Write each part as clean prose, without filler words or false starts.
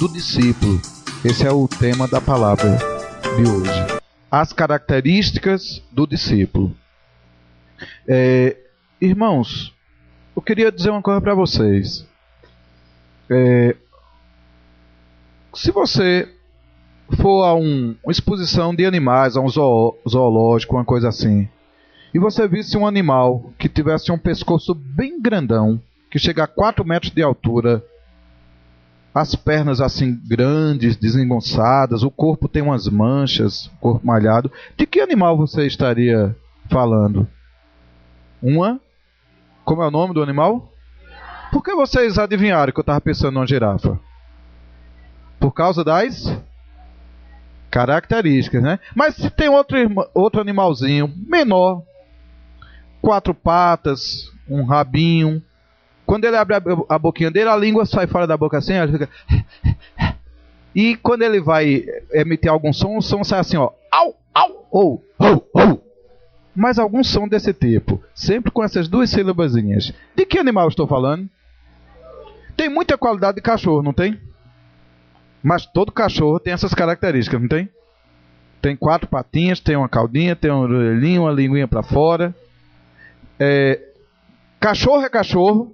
do discípulo. Esse é o tema da palavra de hoje. As características do discípulo. Irmãos, eu queria dizer uma coisa para vocês. Se você for a uma exposição de animais, a um zoológico, uma coisa assim, e você visse um animal que tivesse um pescoço bem grandão, que chega a 4 metros de altura, as pernas assim grandes, desengonçadas, o corpo tem umas manchas, o corpo malhado, de que animal você estaria falando? Como é o nome do animal? Por que vocês adivinharam que eu estava pensando numa girafa? Por causa das características, né? Mas se tem outro animalzinho menor, 4 patas, um rabinho, quando ele abre a boquinha dele, a língua sai fora da boca assim, ele fica... E quando ele vai emitir algum som, o som sai assim, ó, au, au, ou, ou. Mas algum som desse tipo, sempre com essas 2 sílabazinhas. De que animal eu estou falando? Tem muita qualidade de cachorro, não tem? Mas todo cachorro tem essas características, não tem? Tem 4 patinhas, tem uma caudinha, tem um orelhinho, uma linguinha para fora. Cachorro é cachorro.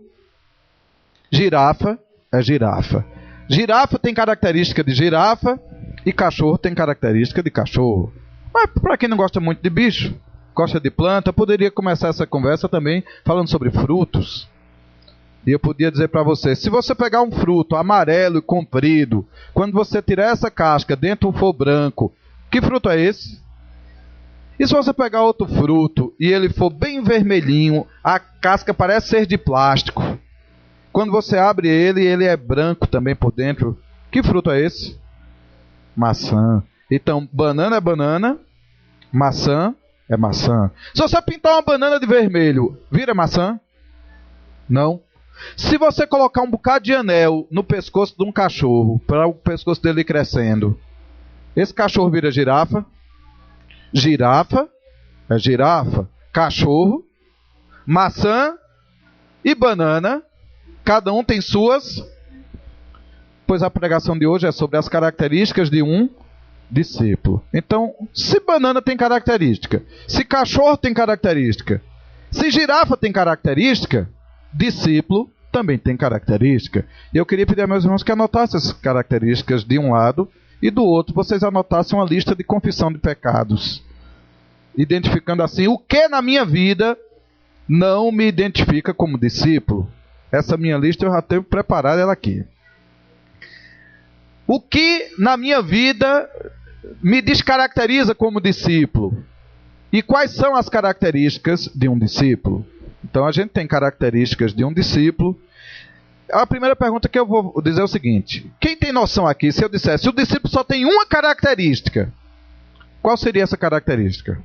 Girafa é girafa. Girafa tem característica de girafa e cachorro tem característica de cachorro. Mas para quem não gosta muito de bicho, gosta de planta, poderia começar essa conversa também falando sobre frutos. E eu podia dizer para você, se você pegar um fruto amarelo e comprido, quando você tirar essa casca, dentro for branco, que fruto é esse? E se você pegar outro fruto e ele for bem vermelhinho, a casca parece ser de plástico. Quando você abre ele, ele é branco também por dentro. Que fruto é esse? Maçã. Então, banana é banana, maçã é maçã. Se você pintar uma banana de vermelho, vira maçã? Não. Se você colocar um bocado de anel no pescoço de um cachorro, para o pescoço dele ir crescendo, esse cachorro vira girafa? Girafa é girafa. Cachorro, maçã e banana, cada um tem suas. Pois a pregação de hoje é sobre as características de um discípulo. Então, se banana tem característica, se cachorro tem característica, se girafa tem característica, discípulo também tem característica. E eu queria pedir a meus irmãos que anotassem essas características de um lado e do outro vocês anotassem uma lista de confissão de pecados, identificando assim o que na minha vida não me identifica como discípulo. Essa minha lista eu já tenho preparado ela aqui. O que na minha vida me descaracteriza como discípulo? E quais são as características de um discípulo? Então a gente tem características de um discípulo. A primeira pergunta que eu vou dizer é o seguinte: quem tem noção aqui, se eu dissesse, o discípulo só tem uma característica, qual seria essa característica?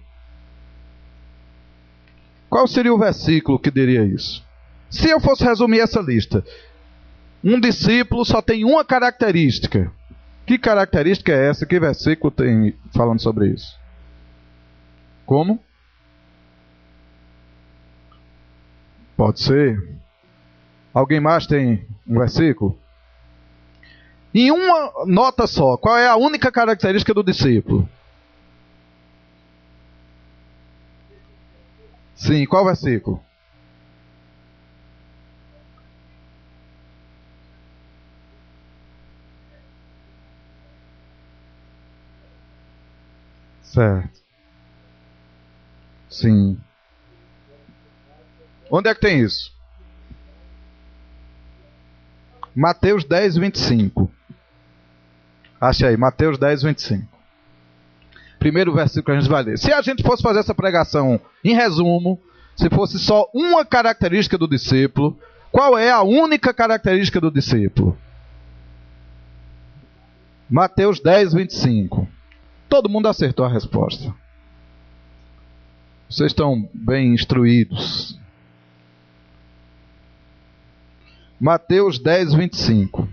Qual seria o versículo que diria isso? Se eu fosse resumir essa lista, um discípulo só tem uma característica. Que característica é essa? Que versículo tem falando sobre isso? Como? Pode ser. Alguém mais tem um versículo? Em uma nota só, qual é a única característica do discípulo? Sim, qual versículo? Certo. Sim. Onde é que tem isso? Mateus 10, 25. Acha aí, Mateus 10, 25. Primeiro versículo que a gente vai ler. Se a gente fosse fazer essa pregação em resumo, se fosse só uma característica do discípulo, qual é a única característica do discípulo? Mateus 10, 25. Todo mundo acertou a resposta. Vocês estão bem instruídos. Mateus 10, 25.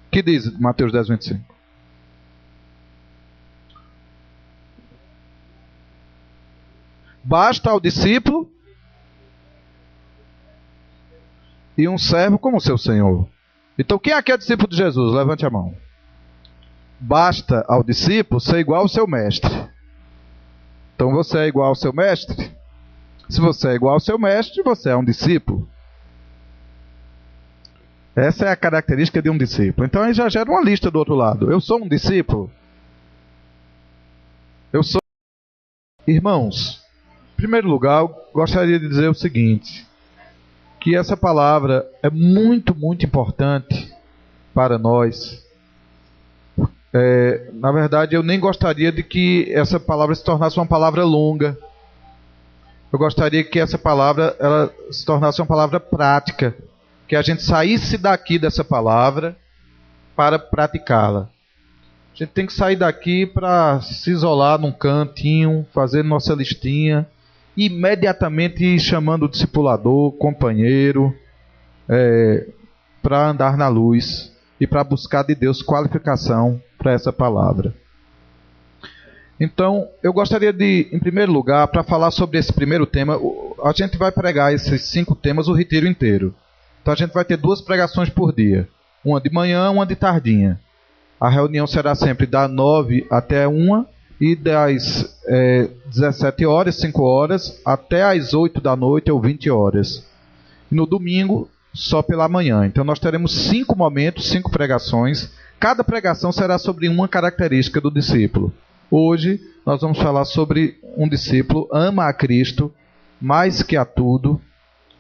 Que diz Mateus 10, 25? Basta ao discípulo e um servo como seu senhor. Então quem aqui é discípulo de Jesus? Levante a mão. basta ao discípulo ser igual ao seu mestre. Então você é igual ao seu mestre? Se você é igual ao seu mestre, você é um discípulo. Essa é a característica de um discípulo. Então aí já gera uma lista do outro lado. Eu sou um discípulo? Eu sou. Irmãos, em primeiro lugar, eu gostaria de dizer o seguinte: que essa palavra é muito, muito importante para nós. Na verdade, eu nem gostaria de que essa palavra se tornasse uma palavra longa. Eu gostaria que essa palavra ela se tornasse uma palavra prática, que a gente saísse daqui dessa palavra para praticá-la. A gente tem que sair daqui para se isolar num cantinho, fazer nossa listinha, e imediatamente ir chamando o discipulador, companheiro, para andar na luz e para buscar de Deus qualificação para essa palavra. Então, eu gostaria de, em primeiro lugar, para falar sobre esse primeiro tema, a gente vai pregar esses 5 temas o retiro inteiro. Então a gente vai ter 2 pregações por dia, uma de manhã, uma de tardinha. A reunião será sempre das 9 até 1 e das 17 horas, 5 horas, até as 8 da noite ou 20 horas. E no domingo, só pela manhã. Então nós teremos 5 momentos, 5 pregações. Cada pregação será sobre uma característica do discípulo. Hoje nós vamos falar sobre um discípulo ama a Cristo mais que a tudo,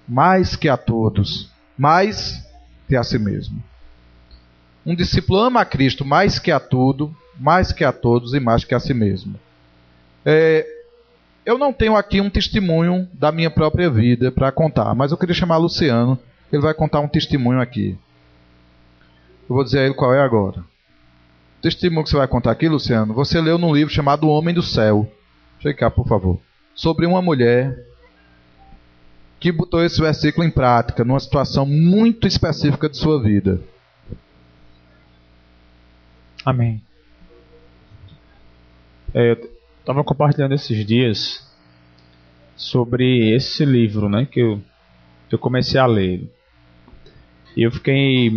mais que a todos, mais que a si mesmo. Um discípulo ama a Cristo mais que a tudo, mais que a todos e mais que a si mesmo. Eu não tenho aqui um testemunho da minha própria vida para contar, mas eu queria chamar Luciano, ele vai contar um testemunho aqui. Eu vou dizer a ele qual é agora. O testemunho que você vai contar aqui, Luciano, você leu num livro chamado O Homem do Céu. Chega cá, por favor. Sobre uma mulher que botou esse versículo em prática numa situação muito específica de sua vida. Amém. Eu estava compartilhando esses dias sobre esse livro, né, que eu comecei a ler. E eu fiquei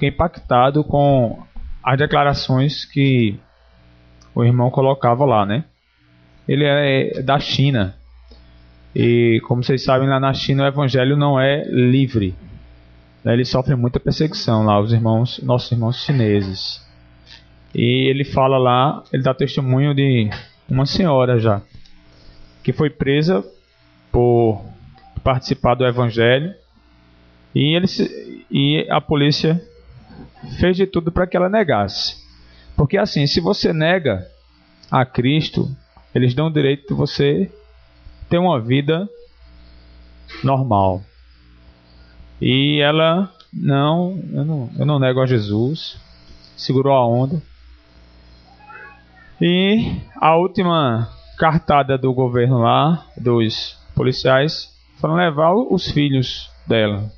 impactado com as declarações que o irmão colocava lá, né? Ele é da China. E como vocês sabem, lá na China o evangelho não é livre. Ele sofre muita perseguição lá, nossos irmãos chineses. E ele fala lá, ele dá testemunho de uma senhora já, que foi presa por participar do evangelho. E a polícia fez de tudo para que ela negasse. Porque assim, se você nega a Cristo, eles dão o direito de você ter uma vida normal. E ela, eu não nego a Jesus, segurou a onda. E a última cartada do governo lá, dos policiais, foram levar os filhos dela.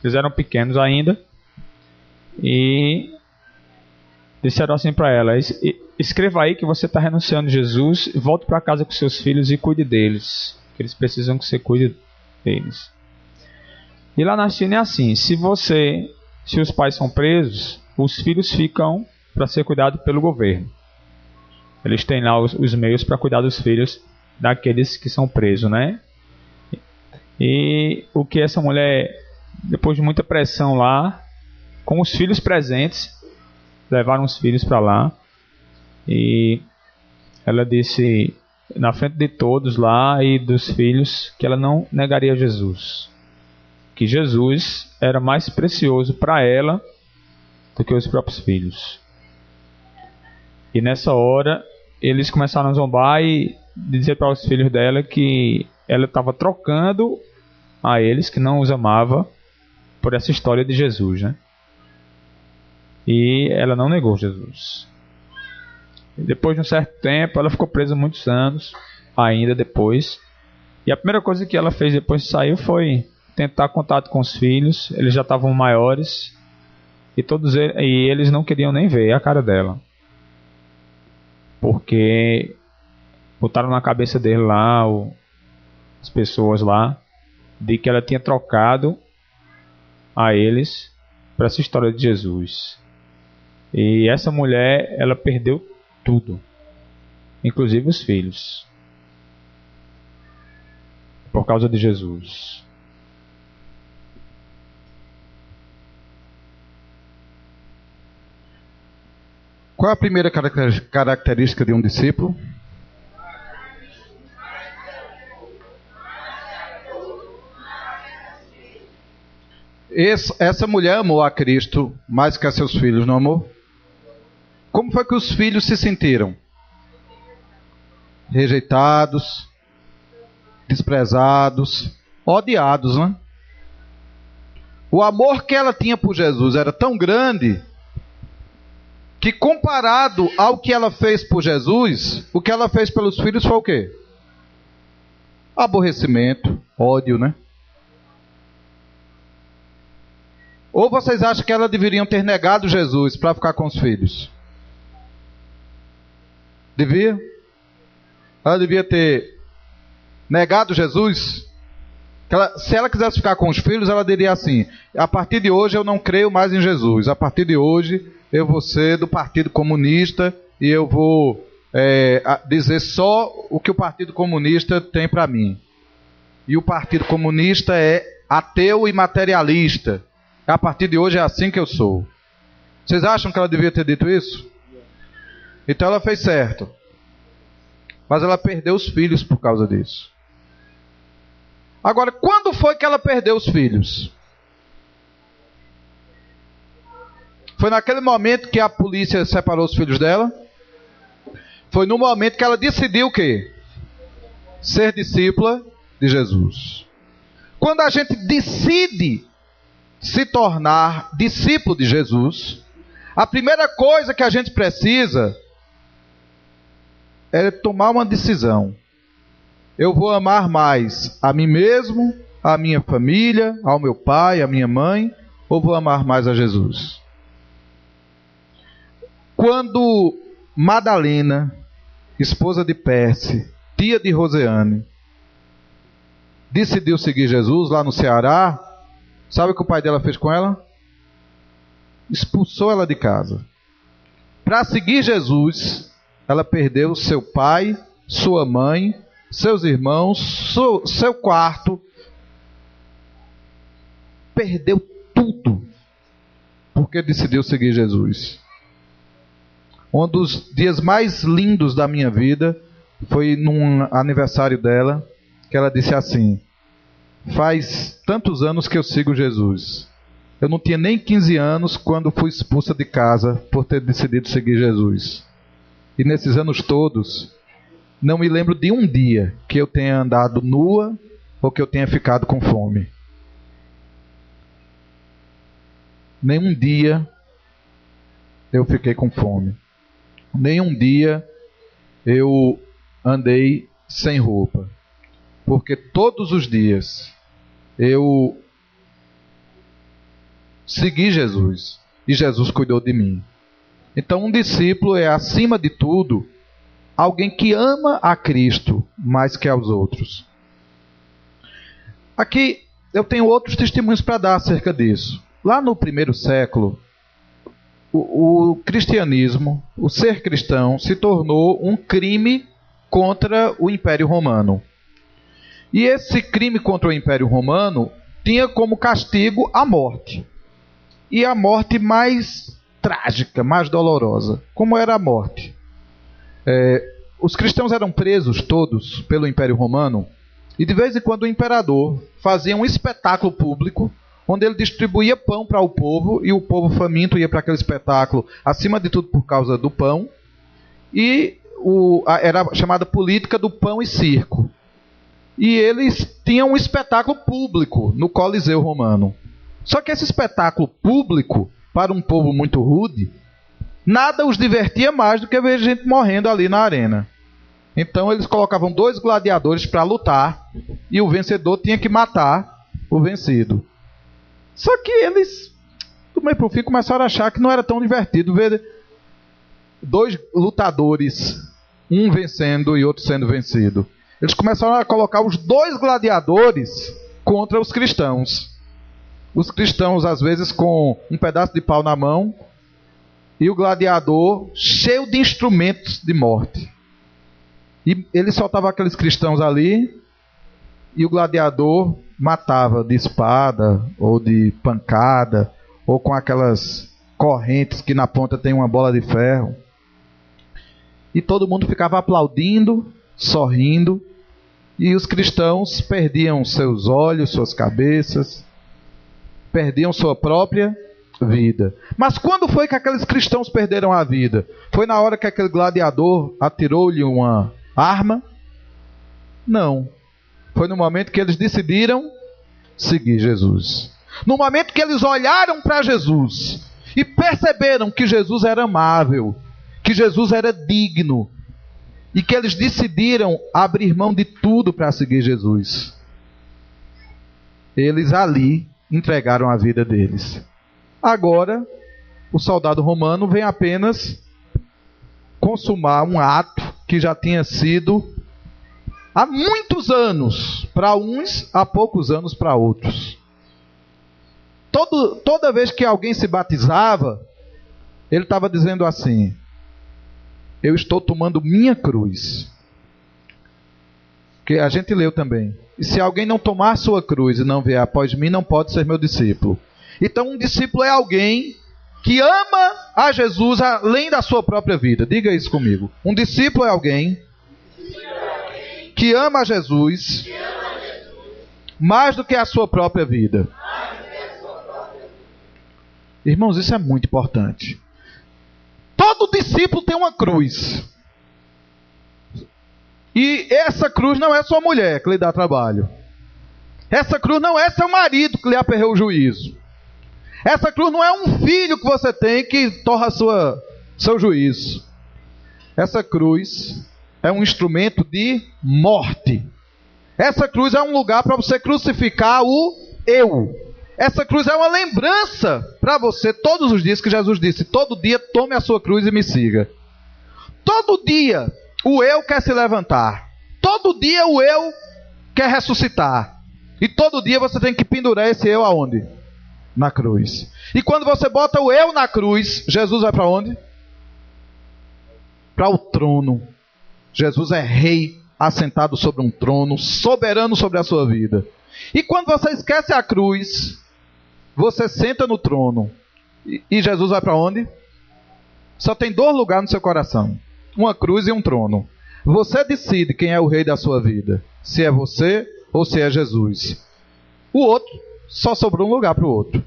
Eles eram pequenos ainda. E disseram assim para ela: escreva aí que você está renunciando a Jesus, volte para casa com seus filhos e cuide deles, que eles precisam que você cuide deles. E lá na China é assim: se os pais são presos, os filhos ficam para ser cuidados pelo governo. Eles têm lá os meios para cuidar dos filhos daqueles que são presos, né? E o que essa mulher, depois de muita pressão lá, com os filhos presentes, levaram os filhos para lá. E ela disse na frente de todos lá e dos filhos que ela não negaria Jesus. Que Jesus era mais precioso para ela do que os próprios filhos. E nessa hora eles começaram a zombar e dizer para os filhos dela que ela estava trocando a eles, que não os amava, por essa história de Jesus, né? E ela não negou Jesus. E depois de um certo tempo, ela ficou presa muitos anos, ainda depois. E a primeira coisa que ela fez depois de sair foi tentar contato com os filhos. Eles já estavam maiores e eles não queriam nem ver a cara dela, porque botaram na cabeça dele lá, as pessoas lá, de que ela tinha trocado a eles para essa história de Jesus. E essa mulher, ela perdeu tudo, inclusive os filhos, por causa de Jesus. Qual é a primeira característica de um discípulo? Essa mulher amou a Cristo mais que a seus filhos, não amou? Como foi que os filhos se sentiram? Rejeitados, desprezados, odiados, né? O amor que ela tinha por Jesus era tão grande que, comparado ao que ela fez por Jesus, o que ela fez pelos filhos foi o quê? Aborrecimento, ódio, né? Ou vocês acham que elas deveriam ter negado Jesus para ficar com os filhos? Devia? Ela devia ter negado Jesus? Se ela quisesse ficar com os filhos, ela diria assim: a partir de hoje eu não creio mais em Jesus. A partir de hoje eu vou ser do Partido Comunista e eu vou dizer só o que o Partido Comunista tem para mim. E o Partido Comunista é ateu e materialista. A partir de hoje é assim que eu sou. Vocês acham que ela devia ter dito isso? Então ela fez certo. Mas ela perdeu os filhos por causa disso. Agora, quando foi que ela perdeu os filhos? Foi naquele momento que a polícia separou os filhos dela? Foi no momento que ela decidiu o quê? Ser discípula de Jesus. Quando a gente decide se tornar discípulo de Jesus, a primeira coisa que a gente precisa é tomar uma decisão. Eu vou amar mais a mim mesmo, a minha família, ao meu pai, a minha mãe, ou vou amar mais a Jesus? Quando Madalena, esposa de Perse, tia de Roseane, decidiu seguir Jesus lá no Ceará, sabe o que o pai dela fez com ela? Expulsou ela de casa. Para seguir Jesus, ela perdeu seu pai, sua mãe, seus irmãos, seu quarto. Perdeu tudo, porque decidiu seguir Jesus. Um dos dias mais lindos da minha vida foi num aniversário dela, que ela disse assim: faz tantos anos que eu sigo Jesus. Eu não tinha nem 15 anos quando fui expulsa de casa por ter decidido seguir Jesus. E nesses anos todos, não me lembro de um dia que eu tenha andado nua ou que eu tenha ficado com fome. Nenhum dia eu fiquei com fome. Nenhum dia eu andei sem roupa. Porque todos os dias eu segui Jesus e Jesus cuidou de mim. Então, um discípulo é, acima de tudo, alguém que ama a Cristo mais que aos outros. Aqui eu tenho outros testemunhos para dar acerca disso. Lá no primeiro século, o cristianismo, o ser cristão, se tornou um crime contra o Império Romano. E esse crime contra o Império Romano tinha como castigo a morte. E a morte mais trágica, mais dolorosa. Como era a morte? Os cristãos eram presos todos pelo Império Romano, e de vez em quando o imperador fazia um espetáculo público, onde ele distribuía pão para o povo, e o povo faminto ia para aquele espetáculo, acima de tudo por causa do pão, e era chamada política do pão e circo. E eles tinham um espetáculo público no Coliseu Romano. Só que esse espetáculo público, para um povo muito rude, nada os divertia mais do que ver gente morrendo ali na arena. Então eles colocavam 2 gladiadores para lutar, e o vencedor tinha que matar o vencido. Só que eles, do meio para o fim, começaram a achar que não era tão divertido ver 2 lutadores, um vencendo e outro sendo vencido. Eles começaram a colocar os 2 gladiadores contra os cristãos. Os cristãos, às vezes, com um pedaço de pau na mão, e o gladiador cheio de instrumentos de morte. E ele soltava aqueles cristãos ali, e o gladiador matava de espada, ou de pancada, ou com aquelas correntes que na ponta tem uma bola de ferro. E todo mundo ficava aplaudindo, sorrindo, e os cristãos perdiam seus olhos, suas cabeças, perdiam sua própria vida. Mas quando foi que aqueles cristãos perderam a vida? Foi na hora que aquele gladiador atirou-lhe uma arma? Não. Foi no momento que eles decidiram seguir Jesus. No momento que eles olharam para Jesus e perceberam que Jesus era amável, que Jesus era digno, e que eles decidiram abrir mão de tudo para seguir Jesus. Eles ali entregaram a vida deles. Agora, o soldado romano vem apenas consumar um ato que já tinha sido há muitos anos para uns, há poucos anos para outros. Toda vez que alguém se batizava, ele estava dizendo assim: eu estou tomando minha cruz. Que a gente leu também. E se alguém não tomar sua cruz e não vier após mim, não pode ser meu discípulo. Então um discípulo é alguém que ama a Jesus além da sua própria vida. Diga isso comigo. Um discípulo é alguém que ama a Jesus mais do que a sua própria vida. Irmãos, isso é muito importante. Todo discípulo tem uma cruz. E essa cruz não é sua mulher que lhe dá trabalho. Essa cruz não é seu marido que lhe aperreou o juízo. Essa cruz não é um filho que você tem que torra seu juízo. Essa cruz é um instrumento de morte. Essa cruz é um lugar para você crucificar o eu. Essa cruz é uma lembrança para você todos os dias que Jesus disse: todo dia tome a sua cruz e me siga. Todo dia o eu quer se levantar. Todo dia o eu quer ressuscitar. E todo dia você tem que pendurar esse eu aonde? Na cruz. E quando você bota o eu na cruz, Jesus vai para onde? Para o trono. Jesus é rei, assentado sobre um trono, soberano sobre a sua vida. E quando você esquece a cruz, você senta no trono. E Jesus vai para onde? Só tem 2 lugares no seu coração: uma cruz e um trono. Você decide quem é o rei da sua vida: se é você ou se é Jesus. O outro, só sobrou um lugar para o outro: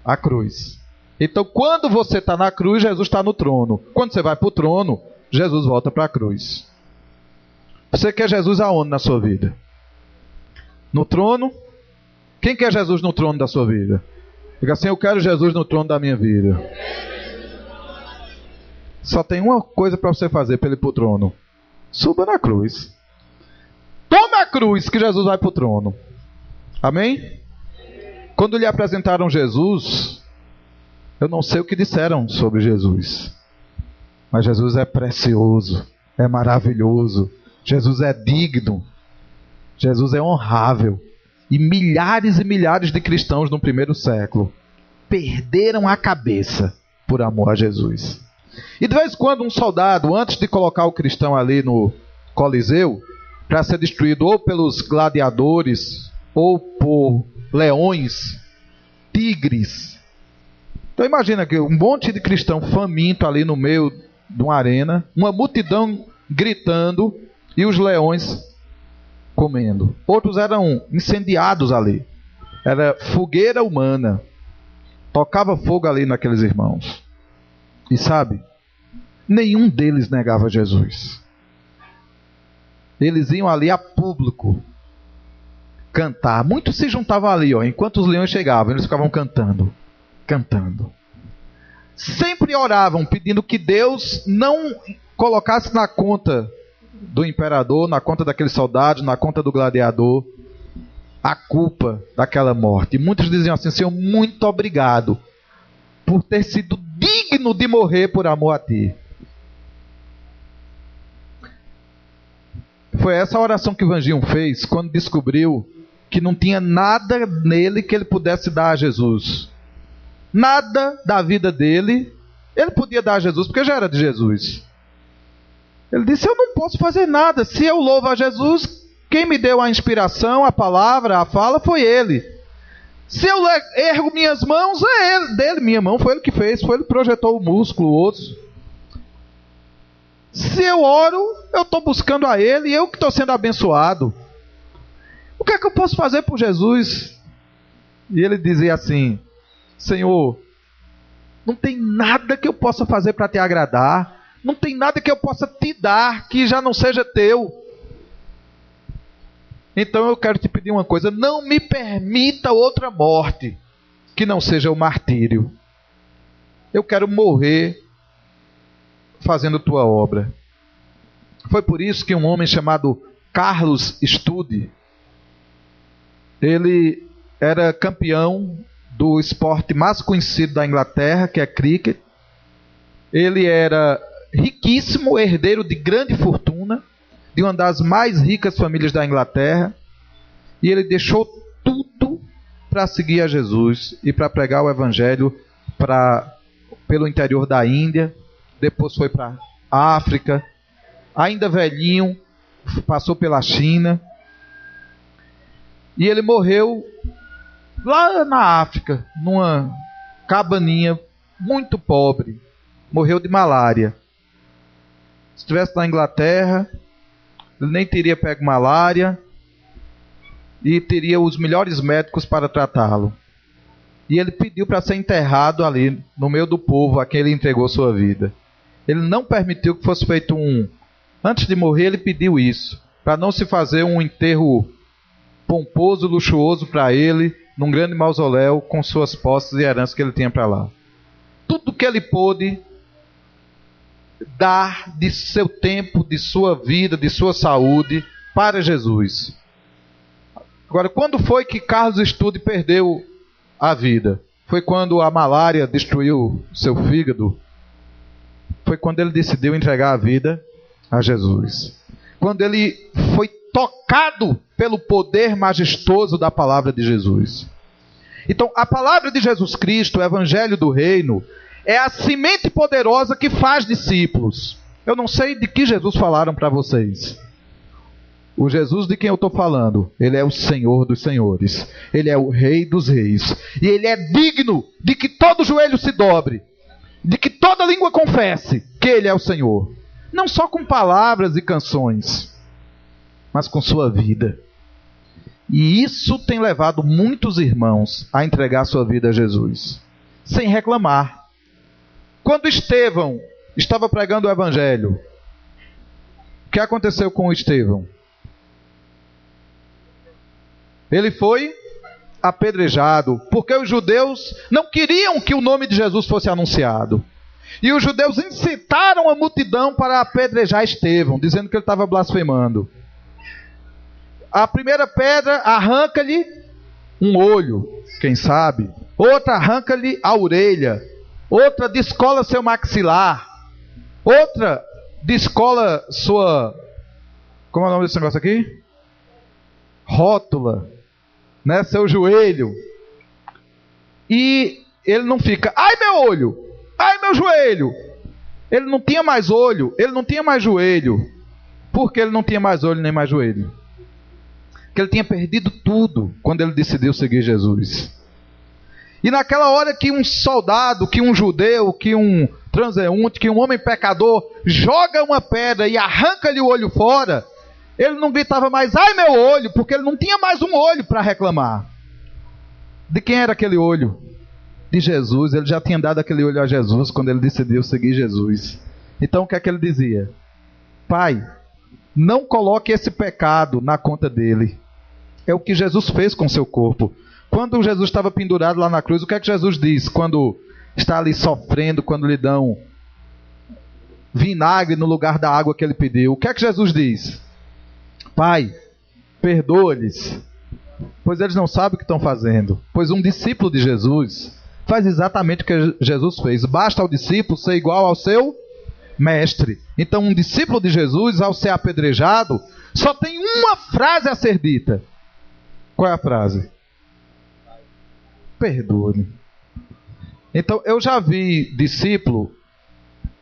a cruz. Então quando você está na cruz, Jesus está no trono. Quando você vai para o trono, Jesus volta para a cruz. Você quer Jesus aonde na sua vida? No trono? Quem quer Jesus no trono da sua vida? Diga assim: eu quero Jesus no trono da minha vida. Só tem uma coisa para você fazer para ele ir para o trono: suba na cruz. Tome a cruz que Jesus vai para o trono. Amém? Quando lhe apresentaram Jesus, eu não sei o que disseram sobre Jesus, mas Jesus é precioso, é maravilhoso, Jesus é digno, Jesus é honrável. E milhares de cristãos no primeiro século perderam a cabeça por amor a Jesus. E de vez em quando um soldado, antes de colocar o cristão ali no Coliseu, para ser destruído ou pelos gladiadores, ou por leões, tigres. Então imagina que um monte de cristão faminto ali no meio de uma arena, uma multidão gritando e os leões comendo. Outros eram incendiados ali. Era fogueira humana. Tocava fogo ali naqueles irmãos. E sabe, nenhum deles negava Jesus. Eles iam ali a público cantar. Muitos se juntavam ali, enquanto os leões chegavam, eles ficavam cantando. Sempre oravam, pedindo que Deus não colocasse na conta do imperador, na conta daquele soldado, na conta do gladiador, a culpa daquela morte. E muitos diziam assim: Senhor, muito obrigado por ter sido digno de morrer por amor a ti. Foi essa oração que Vanginho fez quando descobriu que não tinha nada nele que ele pudesse dar a Jesus. Nada da vida dele Ele podia dar a Jesus, porque já era de Jesus. Ele disse, eu não posso fazer nada. Se eu louvo a Jesus, quem me deu a inspiração, a palavra, a fala, foi Ele. Se eu ergo minhas mãos, é Ele, dele. Minha mão foi Ele que fez, foi Ele que projetou o músculo, o osso. Se eu oro, eu estou buscando a Ele e eu que estou sendo abençoado. O que é que eu posso fazer por Jesus? E ele dizia assim, Senhor, não tem nada que eu possa fazer para te agradar. Não tem nada que eu possa te dar que já não seja teu. Então eu quero te pedir uma coisa. Não me permita outra morte que não seja o martírio. Eu quero morrer fazendo tua obra. Foi por isso que um homem chamado Carlos Studd, ele era campeão do esporte mais conhecido da Inglaterra, que é cricket. Ele era riquíssimo, herdeiro de grande fortuna, de uma das mais ricas famílias da Inglaterra, e ele deixou tudo para seguir a Jesus e para pregar o evangelho pelo interior da Índia. Depois foi para a África, ainda velhinho, passou pela China, e ele morreu lá na África, numa cabaninha muito pobre. Morreu de malária. Se estivesse na Inglaterra, ele nem teria pego malária e teria os melhores médicos para tratá-lo. E ele pediu para ser enterrado ali, no meio do povo a quem ele entregou sua vida. Ele não permitiu que fosse feito Antes de morrer, ele pediu isso, para não se fazer um enterro pomposo, luxuoso para ele, num grande mausoléu com suas posses e heranças que ele tinha para lá. Tudo que ele pôde dar de seu tempo, de sua vida, de sua saúde para Jesus. Agora, quando foi que Carlos Studd perdeu a vida? Foi quando a malária destruiu seu fígado? Foi quando ele decidiu entregar a vida a Jesus. Quando ele foi tocado pelo poder majestoso da palavra de Jesus. Então, a palavra de Jesus Cristo, o evangelho do reino, é a semente poderosa que faz discípulos. Eu não sei de que Jesus falaram para vocês. O Jesus de quem eu estou falando, ele é o Senhor dos senhores. Ele é o Rei dos reis. E ele é digno de que todo joelho se dobre, de que toda língua confesse que ele é o Senhor. Não só com palavras e canções, mas com sua vida. E isso tem levado muitos irmãos a entregar sua vida a Jesus, sem reclamar. Quando Estevão estava pregando o evangelho, o que aconteceu com Estevão? Ele foi apedrejado, porque os judeus não queriam que o nome de Jesus fosse anunciado. E os judeus incitaram a multidão para apedrejar Estevão, dizendo que ele estava blasfemando. A primeira pedra arranca-lhe um olho, quem sabe. Outra arranca-lhe a orelha. Outra descola seu maxilar. Outra descola sua... Como é o nome desse negócio aqui? Rótula. Né? Seu joelho. E ele não fica, ai meu olho, ai meu joelho. Ele não tinha mais olho, ele não tinha mais joelho. Por que ele não tinha mais olho nem mais joelho? Porque ele tinha perdido tudo quando ele decidiu seguir Jesus. E naquela hora que um soldado, que um judeu, que um transeunte, que um homem pecador joga uma pedra e arranca-lhe o olho fora, ele não gritava mais, ai meu olho, porque ele não tinha mais um olho para reclamar. De quem era aquele olho? De Jesus. Ele já tinha dado aquele olho a Jesus quando ele decidiu seguir Jesus. Então o que é que ele dizia? Pai, não coloque esse pecado na conta dele. É o que Jesus fez com seu corpo. Quando Jesus estava pendurado lá na cruz, o que é que Jesus diz? Quando está ali sofrendo, quando lhe dão vinagre no lugar da água que ele pediu. O que é que Jesus diz? Pai, perdoa-lhes, pois eles não sabem o que estão fazendo. Pois um discípulo de Jesus faz exatamente o que Jesus fez. Basta ao discípulo ser igual ao seu mestre. Então um discípulo de Jesus, ao ser apedrejado, só tem uma frase a ser dita. Qual é a frase? Perdoe-me. Então eu já vi discípulo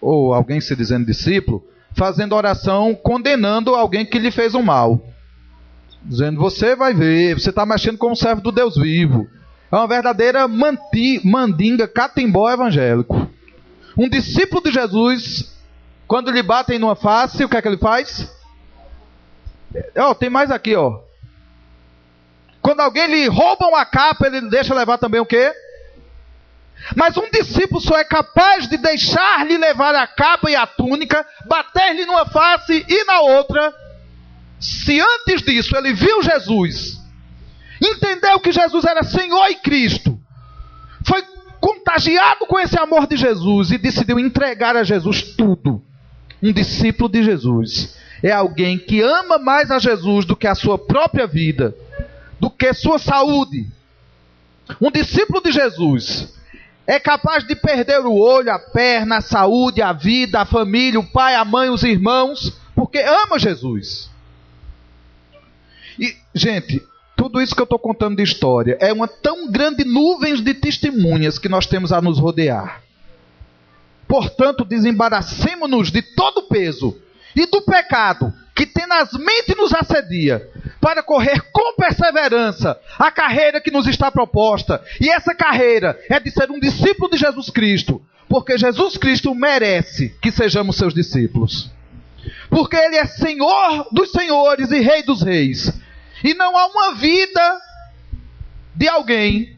ou alguém se dizendo discípulo, fazendo oração condenando alguém que lhe fez um mal. Dizendo, você vai ver, você está mexendo com um servo do Deus vivo. É uma verdadeira mandinga, catimbó evangélico. Um discípulo de Jesus, quando lhe batem numa face, o que é que ele faz? Tem mais aqui, ó. Quando alguém lhe rouba uma capa, ele deixa levar também o quê? Mas um discípulo só é capaz de deixar-lhe levar a capa e a túnica, bater-lhe numa face e na outra, se antes disso ele viu Jesus, entendeu que Jesus era Senhor e Cristo, foi contagiado com esse amor de Jesus e decidiu entregar a Jesus tudo. Um discípulo de Jesus é alguém que ama mais a Jesus do que a sua própria vida, do que sua saúde. Um discípulo de Jesus é capaz de perder o olho, a perna, a saúde, a vida, a família, o pai, a mãe, os irmãos, porque ama Jesus. E, gente, tudo isso que eu estou contando de história é uma tão grande nuvem de testemunhas que nós temos a nos rodear. Portanto, desembaracemo-nos de todo o peso e do pecado que tenazmente nos assedia, para correr com perseverança a carreira que nos está proposta. E essa carreira é de ser um discípulo de Jesus Cristo, porque Jesus Cristo merece que sejamos seus discípulos. Porque Ele é Senhor dos senhores e Rei dos reis. E não há uma vida de alguém,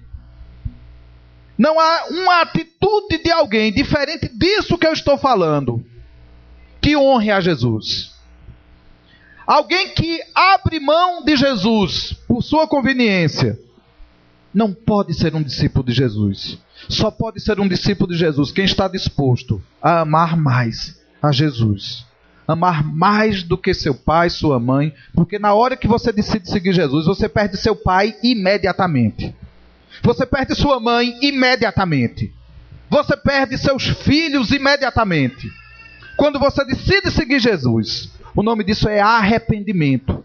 não há uma atitude de alguém diferente disso que eu estou falando, que honre a Jesus. Alguém que abre mão de Jesus por sua conveniência não pode ser um discípulo de Jesus. Só pode ser um discípulo de Jesus quem está disposto a amar mais a Jesus. Amar mais do que seu pai, sua mãe. Porque na hora que você decide seguir Jesus, você perde seu pai imediatamente. Você perde sua mãe imediatamente. Você perde seus filhos imediatamente. Quando você decide seguir Jesus, o nome disso é arrependimento.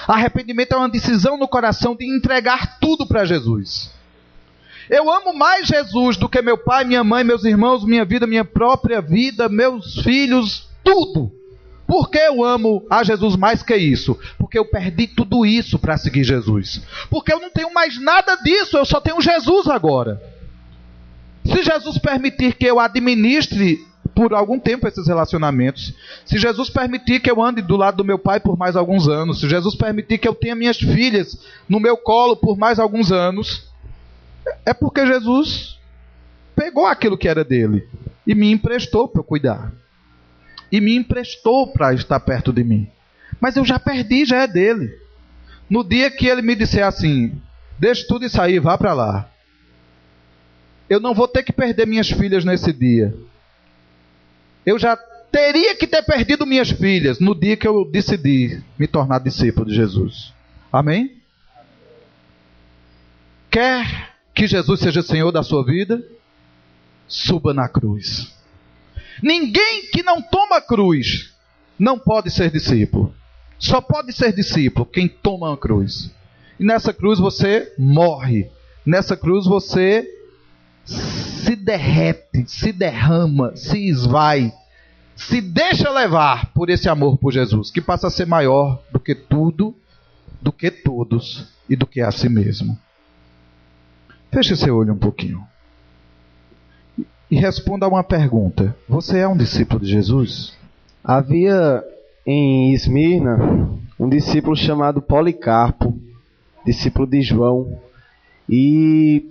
Arrependimento é uma decisão no coração de entregar tudo para Jesus. Eu amo mais Jesus do que meu pai, minha mãe, meus irmãos, minha vida, minha própria vida, meus filhos, tudo. Por que eu amo a Jesus mais que isso? Porque eu perdi tudo isso para seguir Jesus. Porque eu não tenho mais nada disso, eu só tenho Jesus agora. Se Jesus permitir que eu administre por algum tempo esses relacionamentos, se Jesus permitir que eu ande do lado do meu pai por mais alguns anos, se Jesus permitir que eu tenha minhas filhas no meu colo por mais alguns anos, é porque Jesus pegou aquilo que era dele e me emprestou para eu cuidar. E me emprestou para estar perto de mim. Mas eu já perdi, já é dele. No dia que ele me disser assim, deixe tudo isso aí, vá para lá, eu não vou ter que perder minhas filhas nesse dia. Eu já teria que ter perdido minhas filhas no dia que eu decidi me tornar discípulo de Jesus. Amém? Quer que Jesus seja Senhor da sua vida? Suba na cruz. Ninguém que não toma cruz não pode ser discípulo. Só pode ser discípulo quem toma a cruz. E nessa cruz você morre. Nessa cruz você se derrete, se derrama, se esvai, se deixa levar por esse amor por Jesus, que passa a ser maior do que tudo, do que todos e do que a si mesmo. Feche seu olho um pouquinho e responda a uma pergunta. Você é um discípulo de Jesus? Havia em Esmirna um discípulo chamado Policarpo, discípulo de João, e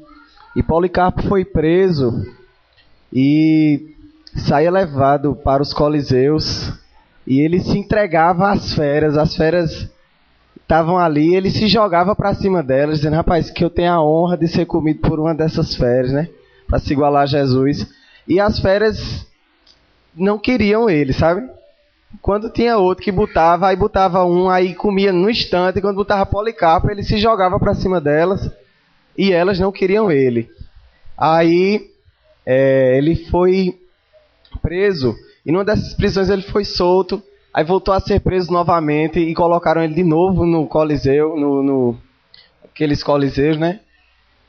Policarpo foi preso e saía levado para os coliseus, e ele se entregava às feras. As feras estavam ali, ele se jogava para cima delas, dizendo, rapaz, que eu tenho a honra de ser comido por uma dessas feras, né? Para se igualar a Jesus. E as feras não queriam ele, sabe? Quando tinha outro que botava, aí botava um, aí comia no instante. E quando botava Policarpo, ele se jogava para cima delas e elas não queriam ele. Aí ele foi preso, e numa dessas prisões ele foi solto. Aí voltou a ser preso novamente e colocaram ele de novo no Coliseu, aqueles coliseus, né?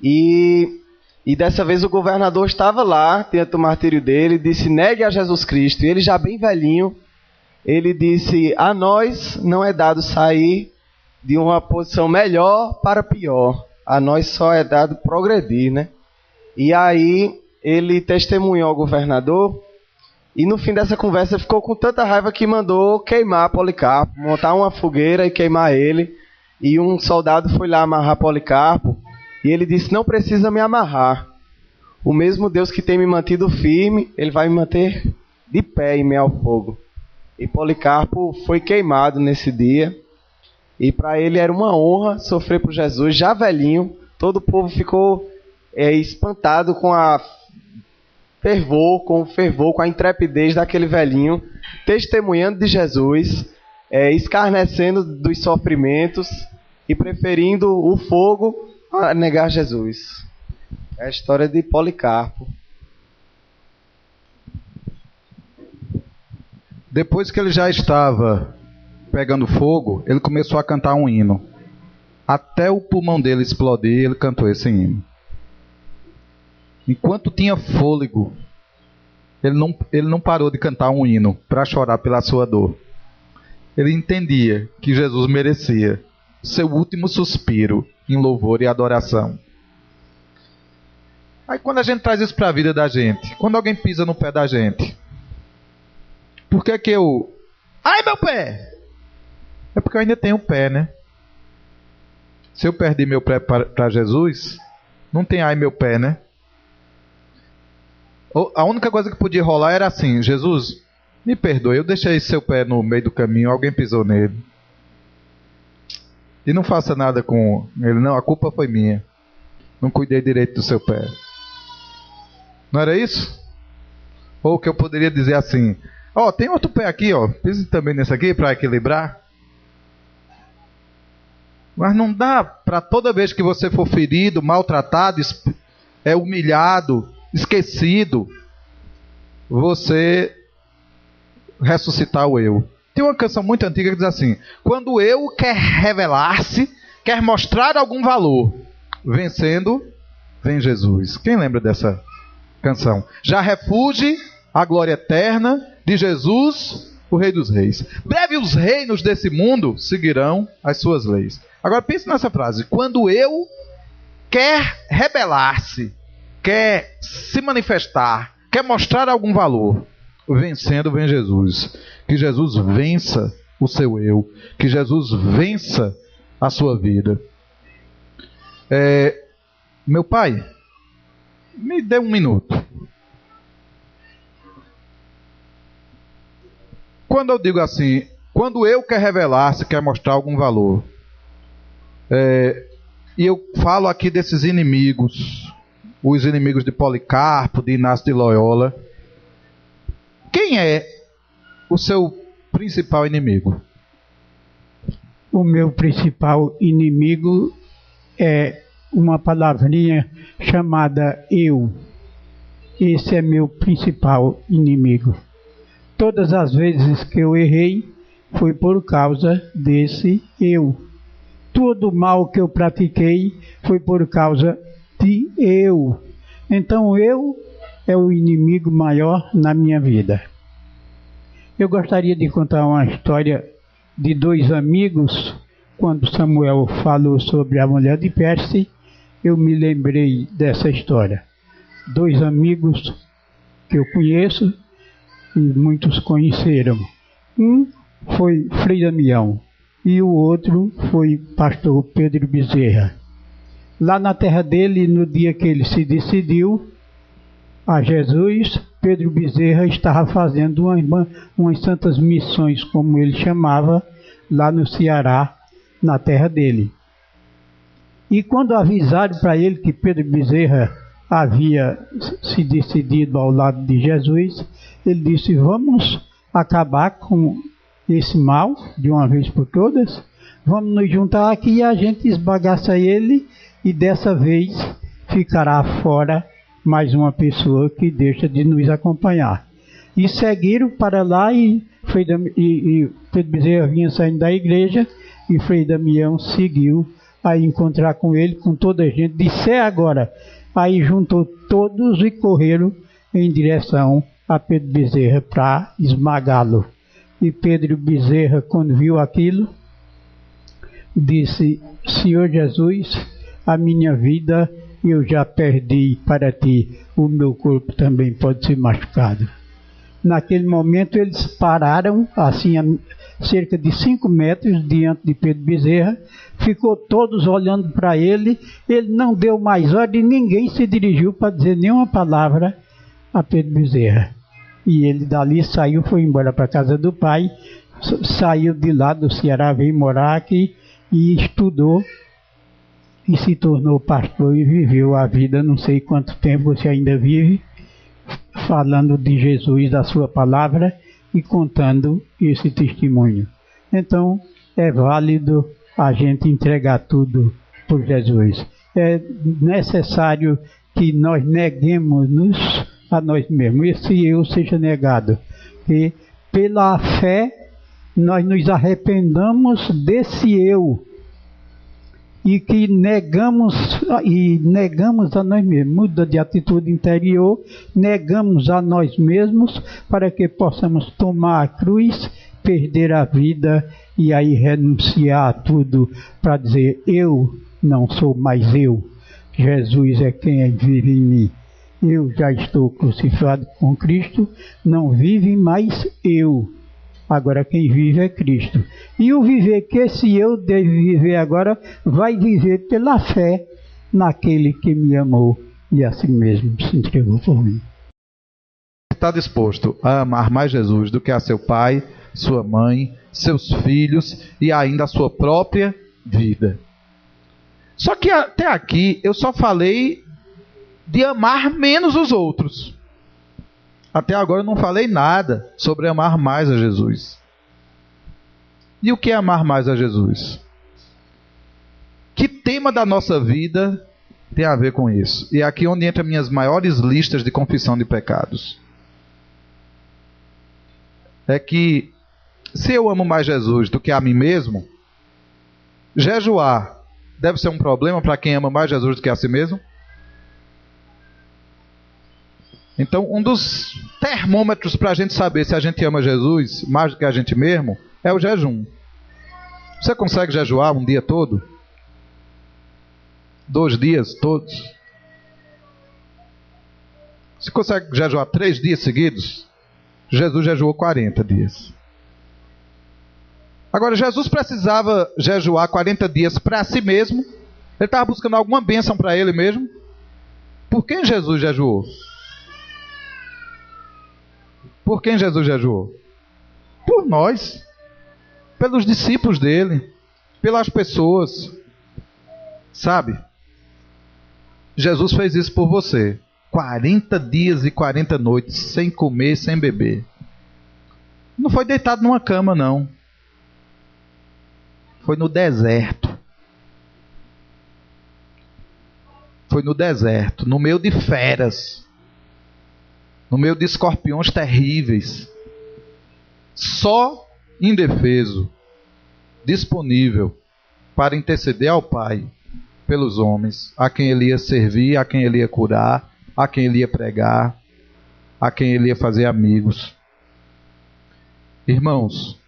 E E dessa vez o governador estava lá, diante do martírio dele, disse: negue a Jesus Cristo. E ele, já bem velhinho, ele disse: a nós não é dado sair de uma posição melhor para pior. A nós só é dado progredir, né? E aí ele testemunhou ao governador, e no fim dessa conversa ficou com tanta raiva que mandou queimar Policarpo, montar uma fogueira e queimar ele. E um soldado foi lá amarrar Policarpo, e ele disse: não precisa me amarrar. O mesmo Deus que tem me mantido firme, ele vai me manter de pé em meio ao fogo. E Policarpo foi queimado nesse dia. E para ele era uma honra sofrer por Jesus, já velhinho. Todo o povo ficou espantado com o fervor, com a intrepidez daquele velhinho, testemunhando de Jesus, escarnecendo dos sofrimentos e preferindo o fogo a negar Jesus. É a história de Policarpo. Depois que ele já estava pegando fogo, ele começou a cantar um hino. Até o pulmão dele explodir, ele cantou esse hino. Enquanto tinha fôlego, ele não parou de cantar um hino para chorar pela sua dor. Ele entendia que Jesus merecia seu último suspiro em louvor e adoração. Aí quando a gente traz isso para a vida da gente, quando alguém pisa no pé da gente, por que que eu... Ai, meu pé! É porque eu ainda tenho pé, né? Se eu perdi meu pé para Jesus, não tem ai meu pé, né? A única coisa que podia rolar era assim: Jesus, me perdoe, eu deixei seu pé no meio do caminho, alguém pisou nele. E não faça nada com ele, não, a culpa foi minha. Não cuidei direito do seu pé. Não era isso? Ou que eu poderia dizer assim: ó, tem outro pé aqui, ó, pise também nesse aqui para equilibrar. Mas não dá para toda vez que você for ferido, maltratado, humilhado, esquecido, você ressuscitar o eu. Tem uma canção muito antiga que diz assim: quando o eu quer revelar-se, quer mostrar algum valor, vencendo, vem Jesus. Quem lembra dessa canção? Já refugie a glória eterna de Jesus, o Rei dos Reis. Breve os reinos desse mundo seguirão as suas leis. Agora pense nessa frase: quando eu quer rebelar-se, quer se manifestar, quer mostrar algum valor, vencendo vem Jesus. Que Jesus vença o seu eu, que Jesus vença a sua vida. Meu pai, me dê um minuto. Quando eu digo assim, quando eu quer revelar-se, quer mostrar algum valor, e eu falo aqui desses inimigos, os inimigos de Policarpo, de Inácio de Loyola, quem é o seu principal inimigo? O meu principal inimigo é uma palavrinha chamada eu. Esse é meu principal inimigo. Todas as vezes que eu errei, foi por causa desse eu. Todo mal que eu pratiquei foi por causa de eu. Então eu é o inimigo maior na minha vida. Eu gostaria de contar uma história de dois amigos. Quando Samuel falou sobre a mulher de Perse, eu me lembrei dessa história. Dois amigos que eu conheço e muitos conheceram. Um foi Frei Damião e o outro foi pastor Pedro Bezerra. Lá na terra dele, no dia que ele se decidiu a Jesus, Pedro Bezerra estava fazendo umas santas missões, como ele chamava, lá no Ceará, na terra dele. E quando avisaram para ele que Pedro Bezerra havia se decidido ao lado de Jesus, ele disse: vamos acabar com esse mal de uma vez por todas, vamos nos juntar aqui e a gente esbagaça ele, e dessa vez ficará fora mais uma pessoa que deixa de nos acompanhar. E seguiram para lá, e Pedro Bezerra vinha saindo da igreja, e Frei Damião seguiu a encontrar com ele, com toda a gente. Disse: agora, Aí juntou todos e correram em direção a Pedro Bezerra para esmagá-lo. E Pedro Bezerra, quando viu aquilo, disse: Senhor Jesus, a minha vida eu já perdi para ti, o meu corpo também pode ser machucado. Naquele momento eles pararam, assim, a cerca de 5 metros diante de Pedro Bezerra, ficou todos olhando para ele, ele não deu mais ordem, ninguém se dirigiu para dizer nenhuma palavra a Pedro Bezerra. E ele dali saiu, foi embora para a casa do pai, saiu de lá do Ceará, veio morar aqui e estudou e se tornou pastor e viveu a vida, não sei quanto tempo você ainda vive, falando de Jesus, da sua palavra e contando esse testemunho. Então, é válido a gente entregar tudo por Jesus. É necessário que nós neguemos-nos a nós mesmos, esse eu seja negado, que pela fé nós nos arrependamos desse eu e que negamos a nós mesmos, muda de atitude interior, negamos a nós mesmos para que possamos tomar a cruz, perder a vida e aí renunciar a tudo para dizer: eu não sou mais eu, Jesus é quem vive em mim. Eu já estou crucificado com Cristo, não vive mais eu. Agora quem vive é Cristo. E o viver que esse eu deve viver agora, vai viver pela fé naquele que me amou e assim mesmo se entregou por mim. Está disposto a amar mais Jesus do que a seu pai, sua mãe, seus filhos e ainda a sua própria vida. Só que até aqui eu só falei de amar menos os outros. Até agora eu não falei nada sobre amar mais a Jesus. E o que é amar mais a Jesus? Que tema da nossa vida tem a ver com isso? E é aqui onde entra minhas maiores listas de confissão de pecados. É que se eu amo mais Jesus do que a mim mesmo, jejuar deve ser um problema para quem ama mais Jesus do que a si mesmo? Então, um dos termômetros para a gente saber se a gente ama Jesus mais do que a gente mesmo é o jejum. Você consegue jejuar um dia todo? 2 dias todos? Você consegue jejuar 3 dias seguidos? Jesus jejuou 40 dias. Agora, Jesus precisava jejuar 40 dias para si mesmo? Ele estava buscando alguma bênção para ele mesmo? Por quem Jesus jejuou? Por quem Jesus jejuou? Por nós, pelos discípulos dele, pelas pessoas. Sabe? Jesus fez isso por você. 40 dias e 40 noites, sem comer, sem beber. Não foi deitado numa cama, não. Foi no deserto. Foi no deserto, no meio de feras. No meio de escorpiões terríveis, só indefeso, disponível para interceder ao Pai pelos homens, a quem ele ia servir, a quem ele ia curar, a quem ele ia pregar, a quem ele ia fazer amigos. Irmãos,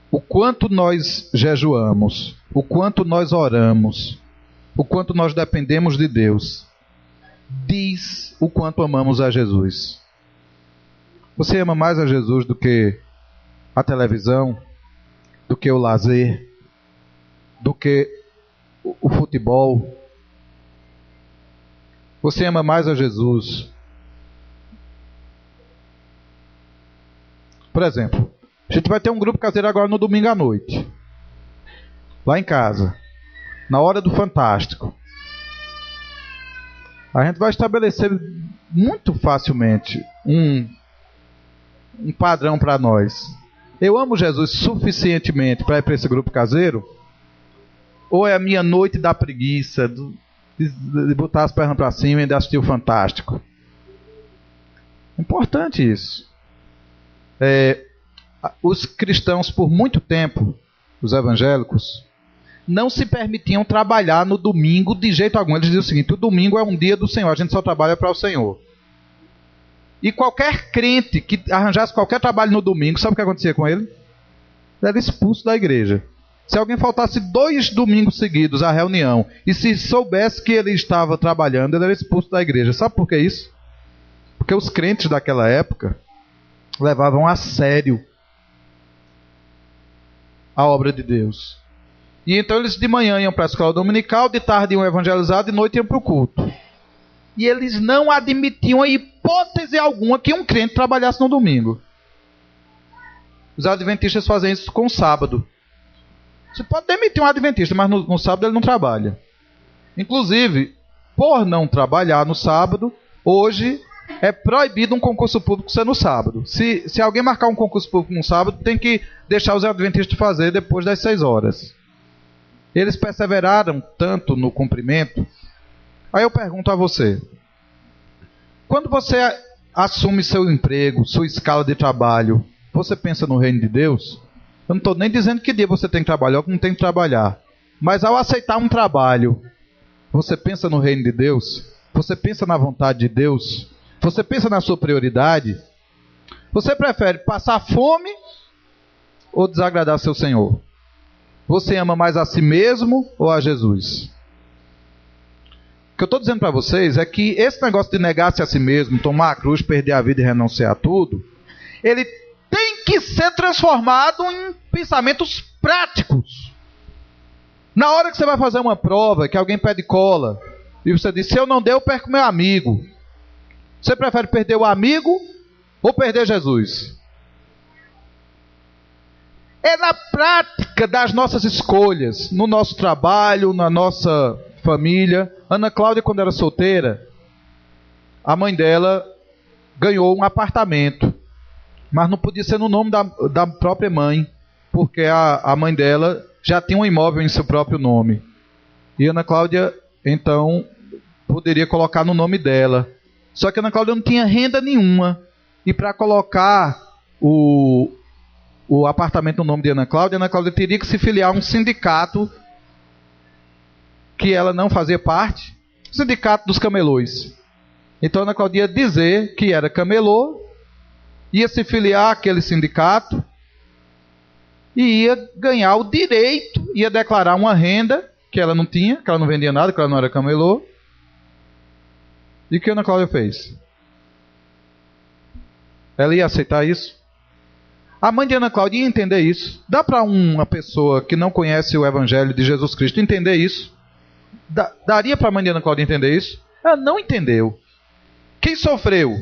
o quanto nós jejuamos, o quanto nós oramos, o quanto nós dependemos de Deus, diz o quanto amamos a Jesus. Você ama mais a Jesus do que a televisão, do que o lazer, do que o futebol? Você ama mais a Jesus? Por exemplo, a gente vai ter um grupo caseiro agora no domingo à noite, lá em casa, na hora do Fantástico. A gente vai estabelecer muito facilmente um padrão para nós. Eu amo Jesus suficientemente para ir para esse grupo caseiro? Ou é a minha noite da preguiça, de botar as pernas para cima e de assistir o Fantástico? Importante isso. Os cristãos, por muito tempo, os evangélicos, não se permitiam trabalhar no domingo de jeito algum. Eles diziam o seguinte: o domingo é um dia do Senhor, a gente só trabalha para o Senhor. E qualquer crente que arranjasse qualquer trabalho no domingo, sabe o que acontecia com ele? Ele era expulso da igreja. Se alguém faltasse 2 domingos seguidos à reunião e se soubesse que ele estava trabalhando, ele era expulso da igreja. Sabe por que isso? Porque os crentes daquela época levavam a sério a obra de Deus. E então eles de manhã iam para a escola dominical, de tarde iam evangelizar, de noite iam para o culto. E eles não admitiam a hipótese alguma que um crente trabalhasse no domingo. Os adventistas fazem isso com o sábado. Você pode demitir um adventista, mas no sábado ele não trabalha. Inclusive, por não trabalhar no sábado, hoje é proibido um concurso público ser no sábado. Se alguém marcar um concurso público no sábado, tem que deixar os adventistas fazer depois das 6 horas. Eles perseveraram tanto no cumprimento. Aí eu pergunto a você: quando você assume seu emprego, sua escala de trabalho, você pensa no reino de Deus? Eu não estou nem dizendo que dia você tem que trabalhar ou que não tem que trabalhar. Mas ao aceitar um trabalho, você pensa no reino de Deus? Você pensa na vontade de Deus? Você pensa na sua prioridade? Você prefere passar fome ou desagradar seu Senhor? Você ama mais a si mesmo ou a Jesus? O que eu estou dizendo para vocês é que esse negócio de negar-se a si mesmo, tomar a cruz, perder a vida e renunciar a tudo, ele tem que ser transformado em pensamentos práticos. Na hora que você vai fazer uma prova, que alguém pede cola, e você diz: se eu não der, eu perco meu amigo. Você prefere perder o amigo ou perder Jesus? É na prática das nossas escolhas, no nosso trabalho, na nossa família. Ana Cláudia, quando era solteira, a mãe dela ganhou um apartamento, mas não podia ser no nome da própria mãe, porque a mãe dela já tinha um imóvel em seu próprio nome. E Ana Cláudia, então, poderia colocar no nome dela. Só que Ana Cláudia não tinha renda nenhuma. E para colocar o apartamento no nome de Ana Cláudia teria que se filiar a um sindicato que ela não fazia parte, o sindicato dos camelôs. Então Ana Cláudia ia dizer que era camelô, ia se filiar àquele sindicato e ia ganhar o direito, ia declarar uma renda que ela não tinha, que ela não vendia nada, que ela não era camelô. E o que Ana Cláudia fez? Ela ia aceitar isso? A mãe de Ana Cláudia ia entender isso? Dá para uma pessoa que não conhece o Evangelho de Jesus Cristo entender isso? Daria para a mãe de Ana Cláudia entender isso? Ela não entendeu. Quem sofreu?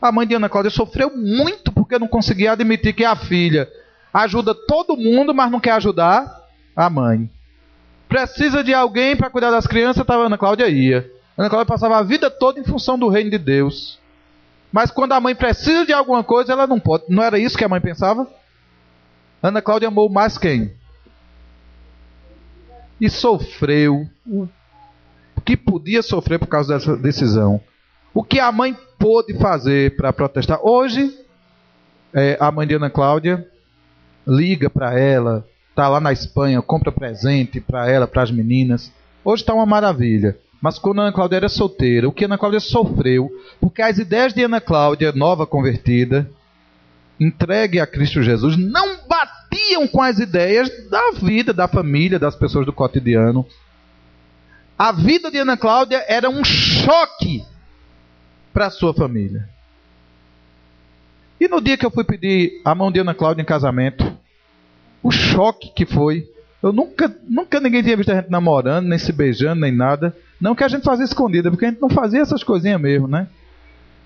A mãe de Ana Cláudia sofreu muito porque não conseguia admitir que a filha ajuda todo mundo, mas não quer ajudar a mãe. Precisa de alguém para cuidar das crianças, a Ana Cláudia ia. Ana Cláudia passava a vida toda em função do reino de Deus. Mas quando a mãe precisa de alguma coisa, ela não pode. Não era isso que a mãe pensava? Ana Cláudia amou mais quem? E sofreu o que podia sofrer por causa dessa decisão. O que a mãe pôde fazer para protestar. Hoje, a mãe de Ana Cláudia liga para ela, está lá na Espanha, compra presente para ela, para as meninas. Hoje está uma maravilha. Mas quando Ana Cláudia era solteira, o que Ana Cláudia sofreu, porque as ideias de Ana Cláudia, nova convertida, entregue a Cristo Jesus, não batiam com as ideias da vida, da família, das pessoas do cotidiano. A vida de Ana Cláudia era um choque para a sua família. E no dia que eu fui pedir a mão de Ana Cláudia em casamento, o choque que foi. Eu nunca ninguém tinha visto a gente namorando, nem se beijando, nem nada. Não que a gente fazia escondida, porque a gente não fazia essas coisinhas mesmo, né?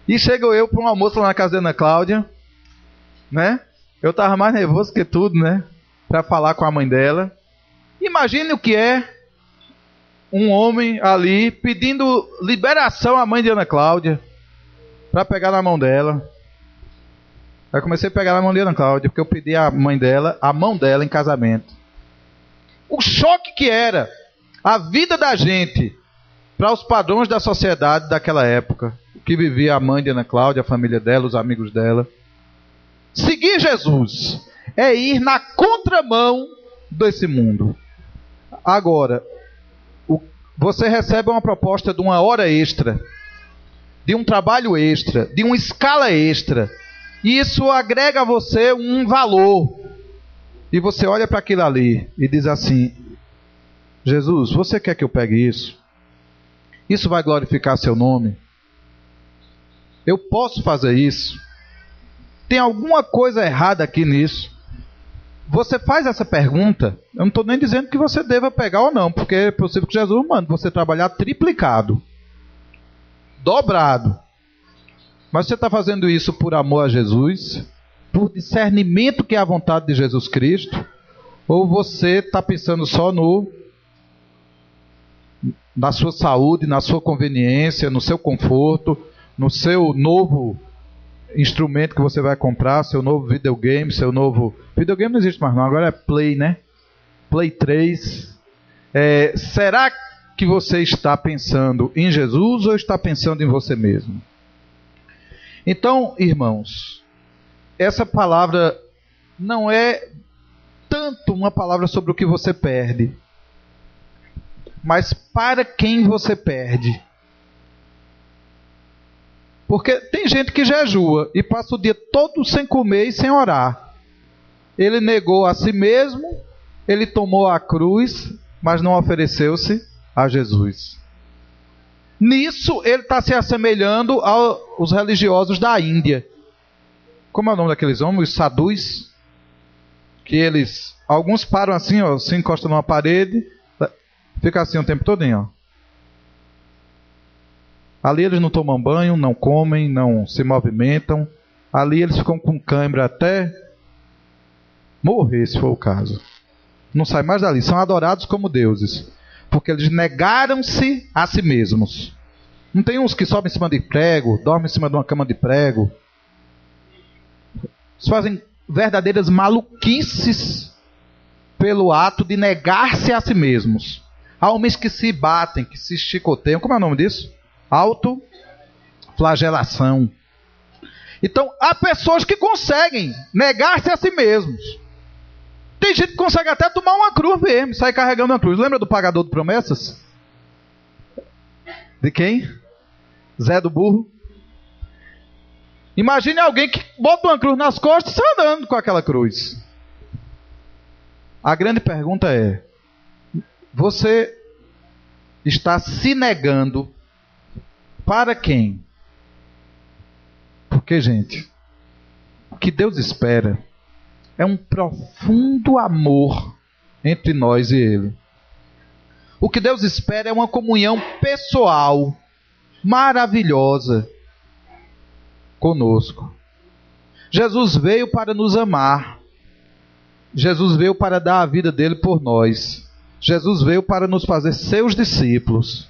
E chego eu para um almoço lá na casa da Ana Cláudia, né? Eu estava mais nervoso que tudo, né? Para falar com a mãe dela. Imagine o que é um homem ali pedindo liberação à mãe de Ana Cláudia para pegar na mão dela. Aí comecei a pegar na mão de Ana Cláudia, porque eu pedi a mão dela em casamento. O choque que era a vida da gente para os padrões da sociedade daquela época, que vivia a mãe de Ana Cláudia, a família dela, os amigos dela. Seguir Jesus é ir na contramão desse mundo. Agora, você recebe uma proposta de uma hora extra, de um trabalho extra, de uma escala extra, e isso agrega a você um valor. E você olha para aquilo ali e diz assim: Jesus, você quer que eu pegue isso? Isso vai glorificar seu nome? Eu posso fazer isso? Tem alguma coisa errada aqui nisso? Você faz essa pergunta, eu não estou nem dizendo que você deva pegar ou não, porque é possível que Jesus mande você trabalhar triplicado, dobrado. Mas você está fazendo isso por amor a Jesus, por discernimento que é a vontade de Jesus Cristo, ou você está pensando só na sua saúde, na sua conveniência, no seu conforto, no seu novo instrumento que você vai comprar, seu novo videogame, seu novo... Videogame não existe mais não, agora é Play, né? Play 3. Será que você está pensando em Jesus ou está pensando em você mesmo? Então, irmãos, essa palavra não é tanto uma palavra sobre o que você perde, mas para quem você perde. Porque tem gente que jejua e passa o dia todo sem comer e sem orar. Ele negou a si mesmo, ele tomou a cruz, mas não ofereceu-se a Jesus. Nisso ele está se assemelhando aos religiosos da Índia. Como é o nome daqueles homens? Os sadhus. Que alguns param assim, ó, se encostam numa parede, fica assim o tempo todinho, ó. Ali eles não tomam banho, não comem, não se movimentam. Ali eles ficam com cãibra até morrer, se for o caso. Não sai mais dali. São adorados como deuses, porque eles negaram-se a si mesmos. Não tem uns que sobem em cima de prego, dormem em cima de uma cama de prego. Eles fazem verdadeiras maluquices pelo ato de negar-se a si mesmos. Há homens que se batem, que se chicoteiam. Como é o nome disso? Autoflagelação. Então, há pessoas que conseguem negar-se a si mesmos. Tem gente que consegue até tomar uma cruz mesmo, sair carregando uma cruz. Lembra do pagador de promessas? De quem? Zé do Burro. Imagine alguém que bota uma cruz nas costas e sai andando com aquela cruz. A grande pergunta é: você está se negando para quem? Porque, gente, o que Deus espera é um profundo amor entre nós e Ele. O que Deus espera é uma comunhão pessoal, maravilhosa, conosco. Jesus veio para nos amar. Jesus veio para dar a vida dele por nós. Jesus veio para nos fazer seus discípulos.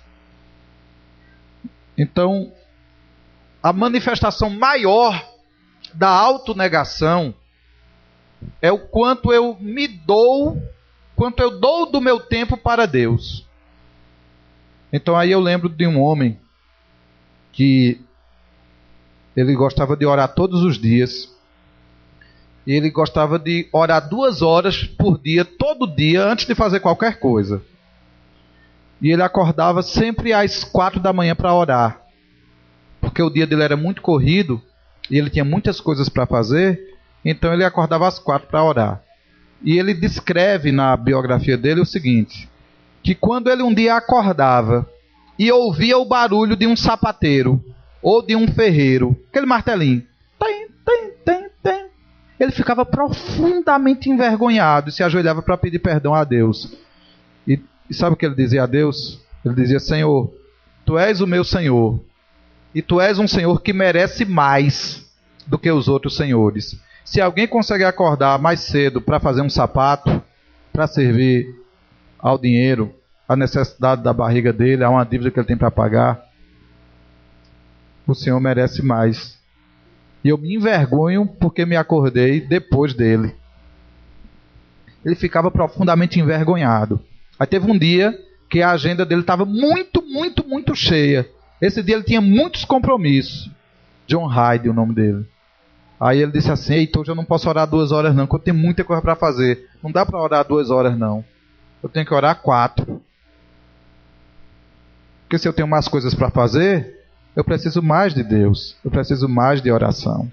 Então, a manifestação maior da autonegação é o quanto eu me dou, quanto eu dou do meu tempo para Deus. Então aí eu lembro de um homem que ele gostava de orar todos os dias. E ele gostava de orar 2 horas por dia, todo dia, antes de fazer qualquer coisa. E ele acordava sempre às 4 da manhã para orar. Porque o dia dele era muito corrido e ele tinha muitas coisas para fazer. Então ele acordava às 4 para orar. E ele descreve na biografia dele o seguinte: que quando ele um dia acordava e ouvia o barulho de um sapateiro ou de um ferreiro, aquele martelinho, ele ficava profundamente envergonhado e se ajoelhava para pedir perdão a Deus. E sabe o que ele dizia a Deus? Ele dizia: Senhor, Tu és o meu Senhor, e Tu és um Senhor que merece mais do que os outros senhores. Se alguém consegue acordar mais cedo para fazer um sapato, para servir ao dinheiro, à necessidade da barriga dele, a uma dívida que ele tem para pagar, o Senhor merece mais. E eu me envergonho porque me acordei depois dele. Ele ficava profundamente envergonhado. Aí teve um dia que a agenda dele estava muito cheia. Esse dia ele tinha muitos compromissos. John Hyde, o nome dele. Aí ele disse assim: eita, hoje eu não posso orar 2 horas não, porque eu tenho muita coisa para fazer. Não dá para orar 2 horas não. eu tenho que orar 4. Porque se eu tenho mais coisas para fazer, eu preciso mais de Deus. Eu preciso mais de oração.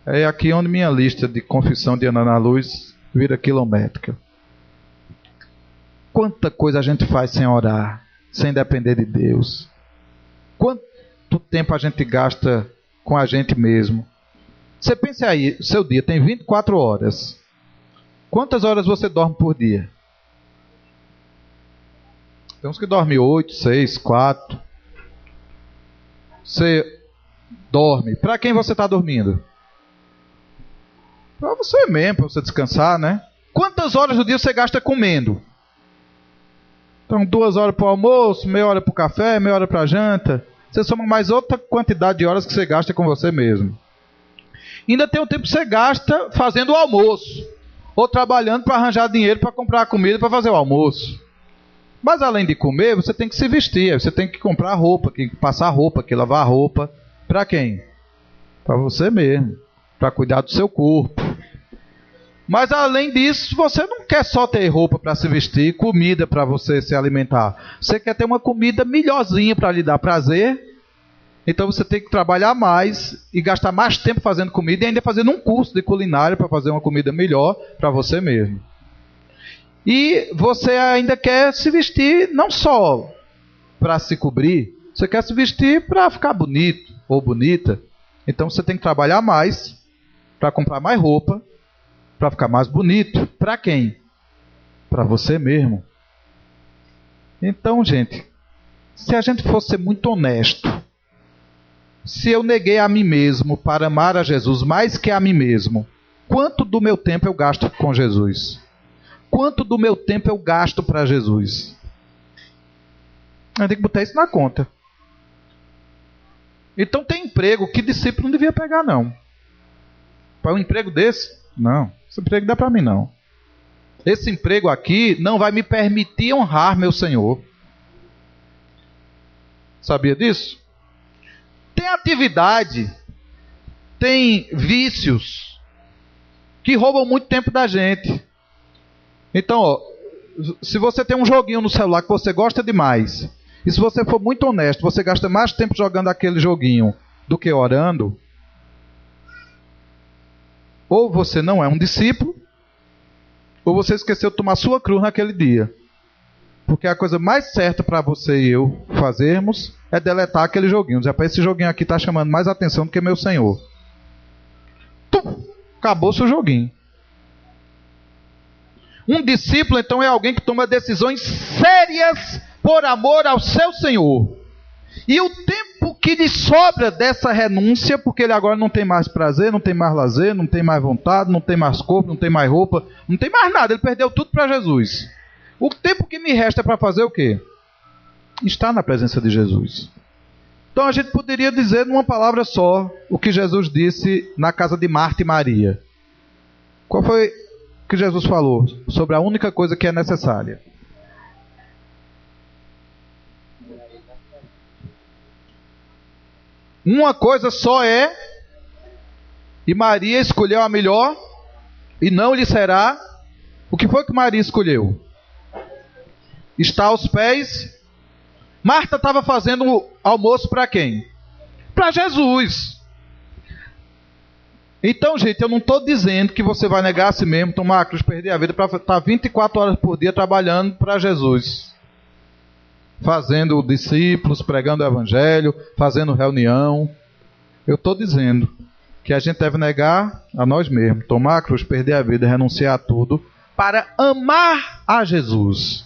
É aqui onde minha lista de confissão de Ana na Luz vira quilométrica. Quanta coisa a gente faz sem orar, sem depender de Deus. Quanto tempo a gente gasta com a gente mesmo. Você pensa aí, o seu dia tem 24 horas. Quantas horas você dorme por dia? Tem uns que dormem 8, 6, 4. Você dorme. Para quem você está dormindo? Para você mesmo, para você descansar, né? Quantas horas do dia você gasta comendo? Então, 2 horas para o almoço, meia hora para o café, meia hora para a janta. Você soma mais outra quantidade de horas que você gasta com você mesmo. Ainda tem o tempo que você gasta fazendo o almoço. Ou trabalhando para arranjar dinheiro para comprar comida para fazer o almoço. Mas além de comer, você tem que se vestir. Você tem que comprar roupa, que passar roupa, que lavar roupa. Para quem? Para você mesmo. Para cuidar do seu corpo. Mas além disso, você não quer só ter roupa para se vestir, comida para você se alimentar. Você quer ter uma comida melhorzinha para lhe dar prazer. Então você tem que trabalhar mais e gastar mais tempo fazendo comida e ainda fazendo um curso de culinária para fazer uma comida melhor para você mesmo. E você ainda quer se vestir não só para se cobrir, você quer se vestir para ficar bonito ou bonita. Então você tem que trabalhar mais para comprar mais roupa, para ficar mais bonito. Para quem? Para você mesmo. Então, gente, se a gente fosse ser muito honesto, se eu neguei a mim mesmo para amar a Jesus mais que a mim mesmo, quanto do meu tempo eu gasto com Jesus? Quanto do meu tempo eu gasto para Jesus? Eu tenho que botar isso na conta. Então tem emprego que discípulo não devia pegar, não. Para um emprego desse? Não. Esse emprego dá para mim, não. Esse emprego aqui não vai me permitir honrar meu Senhor. Sabia disso? Tem atividade, tem vícios que roubam muito tempo da gente. Então, ó, se você tem um joguinho no celular que você gosta demais, e se você for muito honesto, você gasta mais tempo jogando aquele joguinho do que orando, ou você não é um discípulo, ou você esqueceu de tomar sua cruz naquele dia. Porque a coisa mais certa para você e eu fazermos é deletar aquele joguinho. Dizer, esse joguinho aqui está chamando mais atenção do que meu Senhor. Acabou-se o joguinho. Um discípulo, então, é alguém que toma decisões sérias por amor ao seu Senhor. E o tempo que lhe sobra dessa renúncia, porque ele agora não tem mais prazer, não tem mais lazer, não tem mais vontade, não tem mais corpo, não tem mais roupa, não tem mais nada. Ele perdeu tudo para Jesus. O tempo que me resta para fazer o quê? Estar na presença de Jesus. Então a gente poderia dizer numa palavra só o que Jesus disse na casa de Marta e Maria. Qual foi que Jesus falou sobre a única coisa que é necessária? Uma coisa só é, e Maria escolheu a melhor, e não lhe será. O que foi que Maria escolheu? Está aos pés. Marta estava fazendo almoço para quem? Para Jesus. Então, gente, eu não estou dizendo que você vai negar a si mesmo, tomar a cruz, perder a vida para estar 24 horas por dia trabalhando para Jesus. Fazendo discípulos, pregando o evangelho, fazendo reunião. Eu estou dizendo que a gente deve negar a nós mesmos, tomar a cruz, perder a vida, renunciar a tudo, para amar a Jesus.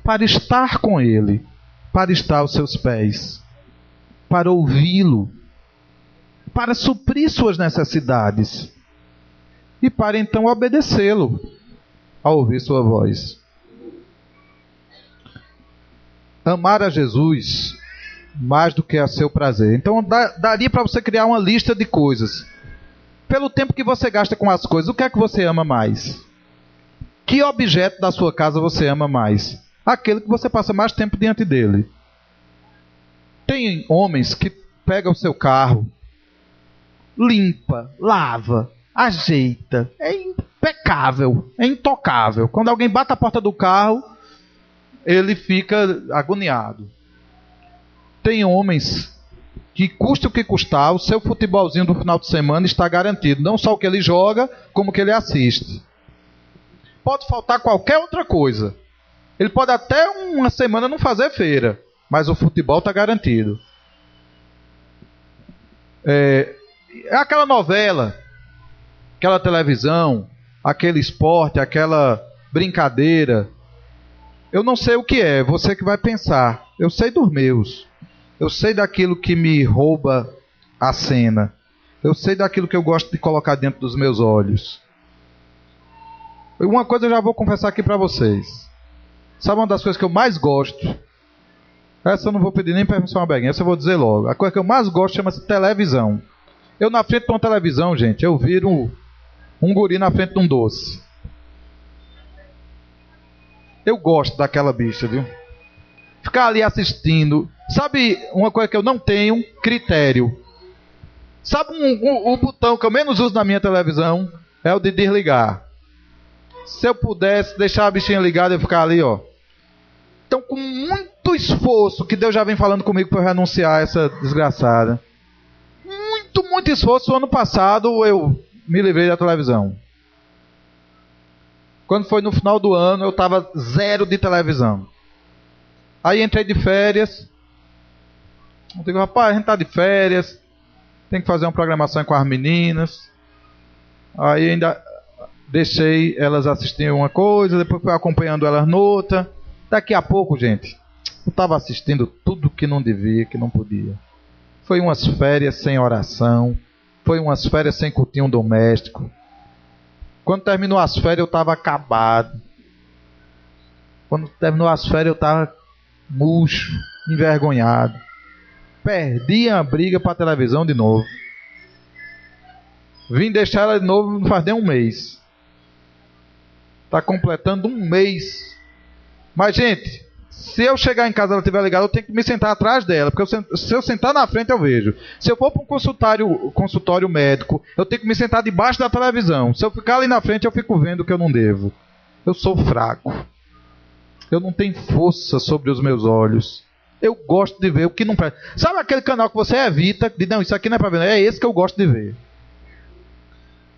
Para estar com Ele, para estar aos seus pés, para ouvi-lo, para suprir suas necessidades e para então obedecê-lo ao ouvir sua voz. Amar a Jesus mais do que a seu prazer. Então daria para você criar uma lista de coisas. Pelo tempo que você gasta com as coisas, o que é que você ama mais? Que objeto da sua casa você ama mais? Aquele que você passa mais tempo diante dele. Tem homens que pegam o seu carro, limpa, lava, ajeita, é impecável, é intocável. intocável. Quando alguém bate a porta do carro, ele fica agoniado. Tem homens que, custe o que custar, o seu futebolzinho do final de semana está garantido. Não só o que ele joga, como o que ele assiste. Pode faltar qualquer outra coisa. Ele pode até uma semana não fazer feira, mas o futebol está garantido. É aquela novela, aquela televisão, aquele esporte, aquela brincadeira. Eu não sei o que é, você que vai pensar. Eu sei dos meus. Eu sei daquilo que me rouba a cena. Eu sei daquilo que eu gosto de colocar dentro dos meus olhos. Uma coisa eu já vou confessar aqui para vocês. Sabe uma das coisas que eu mais gosto? Essa eu não vou pedir nem permissão a Beguinha, essa eu vou dizer logo. A coisa que eu mais gosto chama-se televisão. Eu na frente de uma televisão, gente, eu viro um guri na frente de um doce. Eu gosto daquela bicha, viu? Ficar ali assistindo. Sabe uma coisa que eu não tenho? Critério. Sabe o botão que eu menos uso na minha televisão? É o de desligar. Se eu pudesse deixar a bichinha ligada, eu ficar ali, ó. Então, com muito esforço, que Deus já vem falando comigo para eu renunciar essa desgraçada. Muito esforço. Ano passado eu me livrei da televisão. Quando foi no final do ano, eu estava 0 de televisão. Aí entrei de férias. Eu digo, rapaz, a gente está de férias. Tem que fazer uma programação com as meninas. Aí ainda deixei elas assistirem uma coisa, depois fui acompanhando elas noutra. Daqui a pouco, gente, eu estava assistindo tudo que não devia, que não podia. Foi umas férias sem oração. Foi umas férias sem cultinho doméstico. Quando terminou as férias, eu estava acabado. Quando terminou as férias, eu estava murcho, envergonhado. Perdi a briga para a televisão de novo. Vim deixar ela de novo não faz nem um mês. Está completando um mês. Mas, gente, se eu chegar em casa e ela estiver ligada, eu tenho que me sentar atrás dela. Porque se eu sentar na frente, eu vejo. Se eu for para um consultório médico, eu tenho que me sentar debaixo da televisão. Se eu ficar ali na frente, eu fico vendo o que eu não devo. Eu sou fraco. Eu não tenho força sobre os meus olhos. Eu gosto de ver o que não presta. Sabe aquele canal que você evita? De não, isso aqui não é para ver. É esse que eu gosto de ver.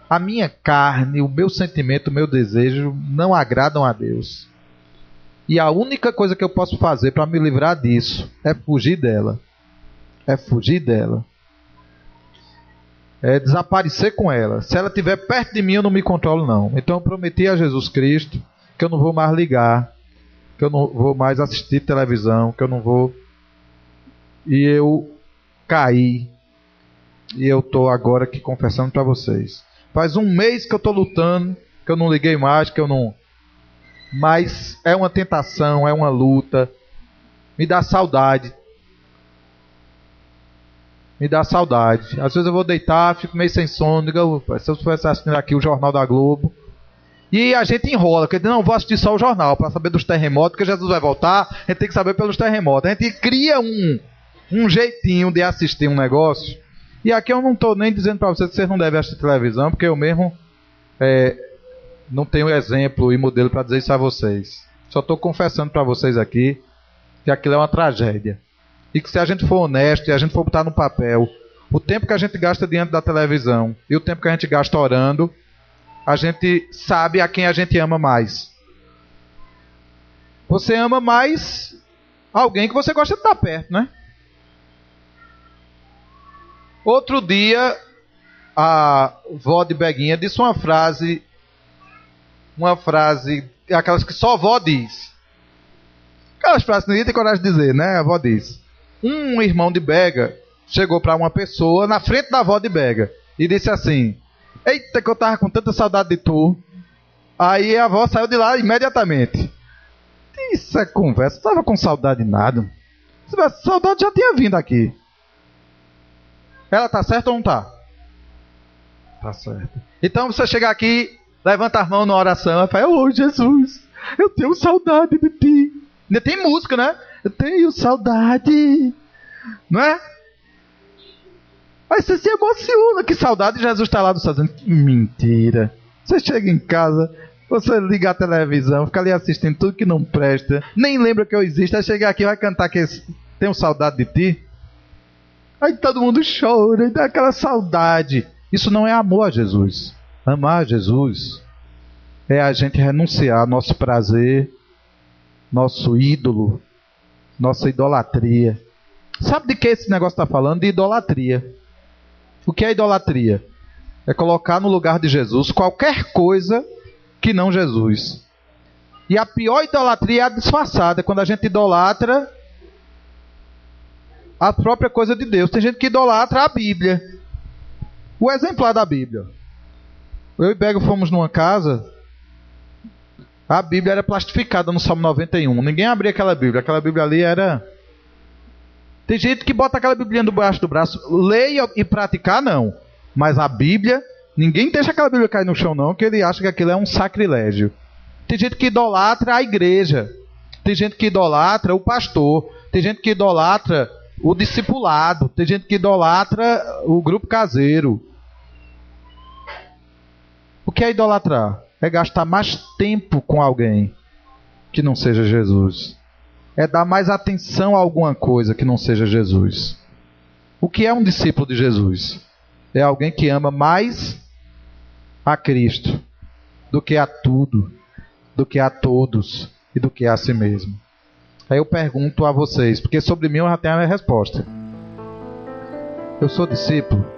A minha carne, o meu sentimento, o meu desejo não agradam a Deus. E a única coisa que eu posso fazer para me livrar disso é fugir dela. É fugir dela. É desaparecer com ela. Se ela estiver perto de mim, eu não me controlo, não. Então eu prometi a Jesus Cristo que eu não vou mais ligar, que eu não vou mais assistir televisão, que eu não vou. E eu caí. E eu estou agora aqui confessando para vocês. Faz um mês que eu estou lutando, que eu não liguei mais, que eu não... Mas é uma tentação, é uma luta. Me dá saudade. Me dá saudade. Às vezes eu vou deitar, fico meio sem sono. Digo, se eu estivesse assistindo aqui o Jornal da Globo. E a gente enrola, porque não vou assistir só o jornal para saber dos terremotos, porque Jesus vai voltar, a gente tem que saber pelos terremotos. A gente cria um jeitinho de assistir um negócio. E aqui eu não estou nem dizendo para vocês que vocês não devem assistir televisão, porque eu mesmo não tenho exemplo e modelo para dizer isso a vocês. Só estou confessando para vocês aqui que aquilo é uma tragédia. E que se a gente for honesto e a gente for botar no papel o tempo que a gente gasta diante da televisão e o tempo que a gente gasta orando, a gente sabe a quem a gente ama mais. Você ama mais alguém que você gosta de estar perto, né? Outro dia, a vó de Beguinha disse uma frase, aquelas que só a vó diz. Aquelas frases que ninguém tem coragem de dizer, né? A avó diz. Um irmão de Bega chegou para uma pessoa na frente da avó de Bega e disse assim: eita, que eu tava com tanta saudade de tu. Aí a avó saiu de lá imediatamente. Isso é conversa, não tava com saudade de nada. Se tivesse saudade, já tinha vindo aqui. Ela tá certa ou não tá? Tá certo. Então você chega aqui, levanta as mãos na oração e fala: ô Jesus, eu tenho saudade de ti. Ainda tem música, né? Eu tenho saudade. Não é? Aí você se emociona. Que saudade, Jesus está lá do céu dizendo: mentira. Você chega em casa, Você liga a televisão, fica ali assistindo tudo que não presta, nem lembra que eu existo, aí chega aqui e vai cantar que tenho saudade de ti. Aí todo mundo chora e dá aquela saudade. Isso não é amor a Jesus. Amar a Jesus é a gente renunciar ao nosso prazer, nosso ídolo, nossa idolatria. Sabe de que esse negócio está falando? De idolatria. O que é idolatria? É colocar no lugar de Jesus qualquer coisa que não Jesus. E a pior idolatria é a disfarçada, quando a gente idolatra a própria coisa de Deus. Tem gente que idolatra a Bíblia. O exemplar da Bíblia. Eu e Bego fomos numa casa, a Bíblia era plastificada no Salmo 91. Ninguém abria aquela Bíblia. Aquela Bíblia ali era... Tem gente que bota aquela Bíblia debaixo do braço. Leia e praticar, não. Mas a Bíblia... Ninguém deixa aquela Bíblia cair no chão, não, que ele acha que aquilo é um sacrilégio. Tem gente que idolatra a igreja. Tem gente que idolatra o pastor. Tem gente que idolatra o discipulado. Tem gente que idolatra o grupo caseiro. O que é idolatrar? É gastar mais tempo com alguém que não seja Jesus. É dar mais atenção a alguma coisa que não seja Jesus. O que é um discípulo de Jesus? É alguém que ama mais a Cristo do que a tudo, do que a todos e do que a si mesmo. Aí eu pergunto a vocês, porque sobre mim eu já tenho a minha resposta. Eu sou discípulo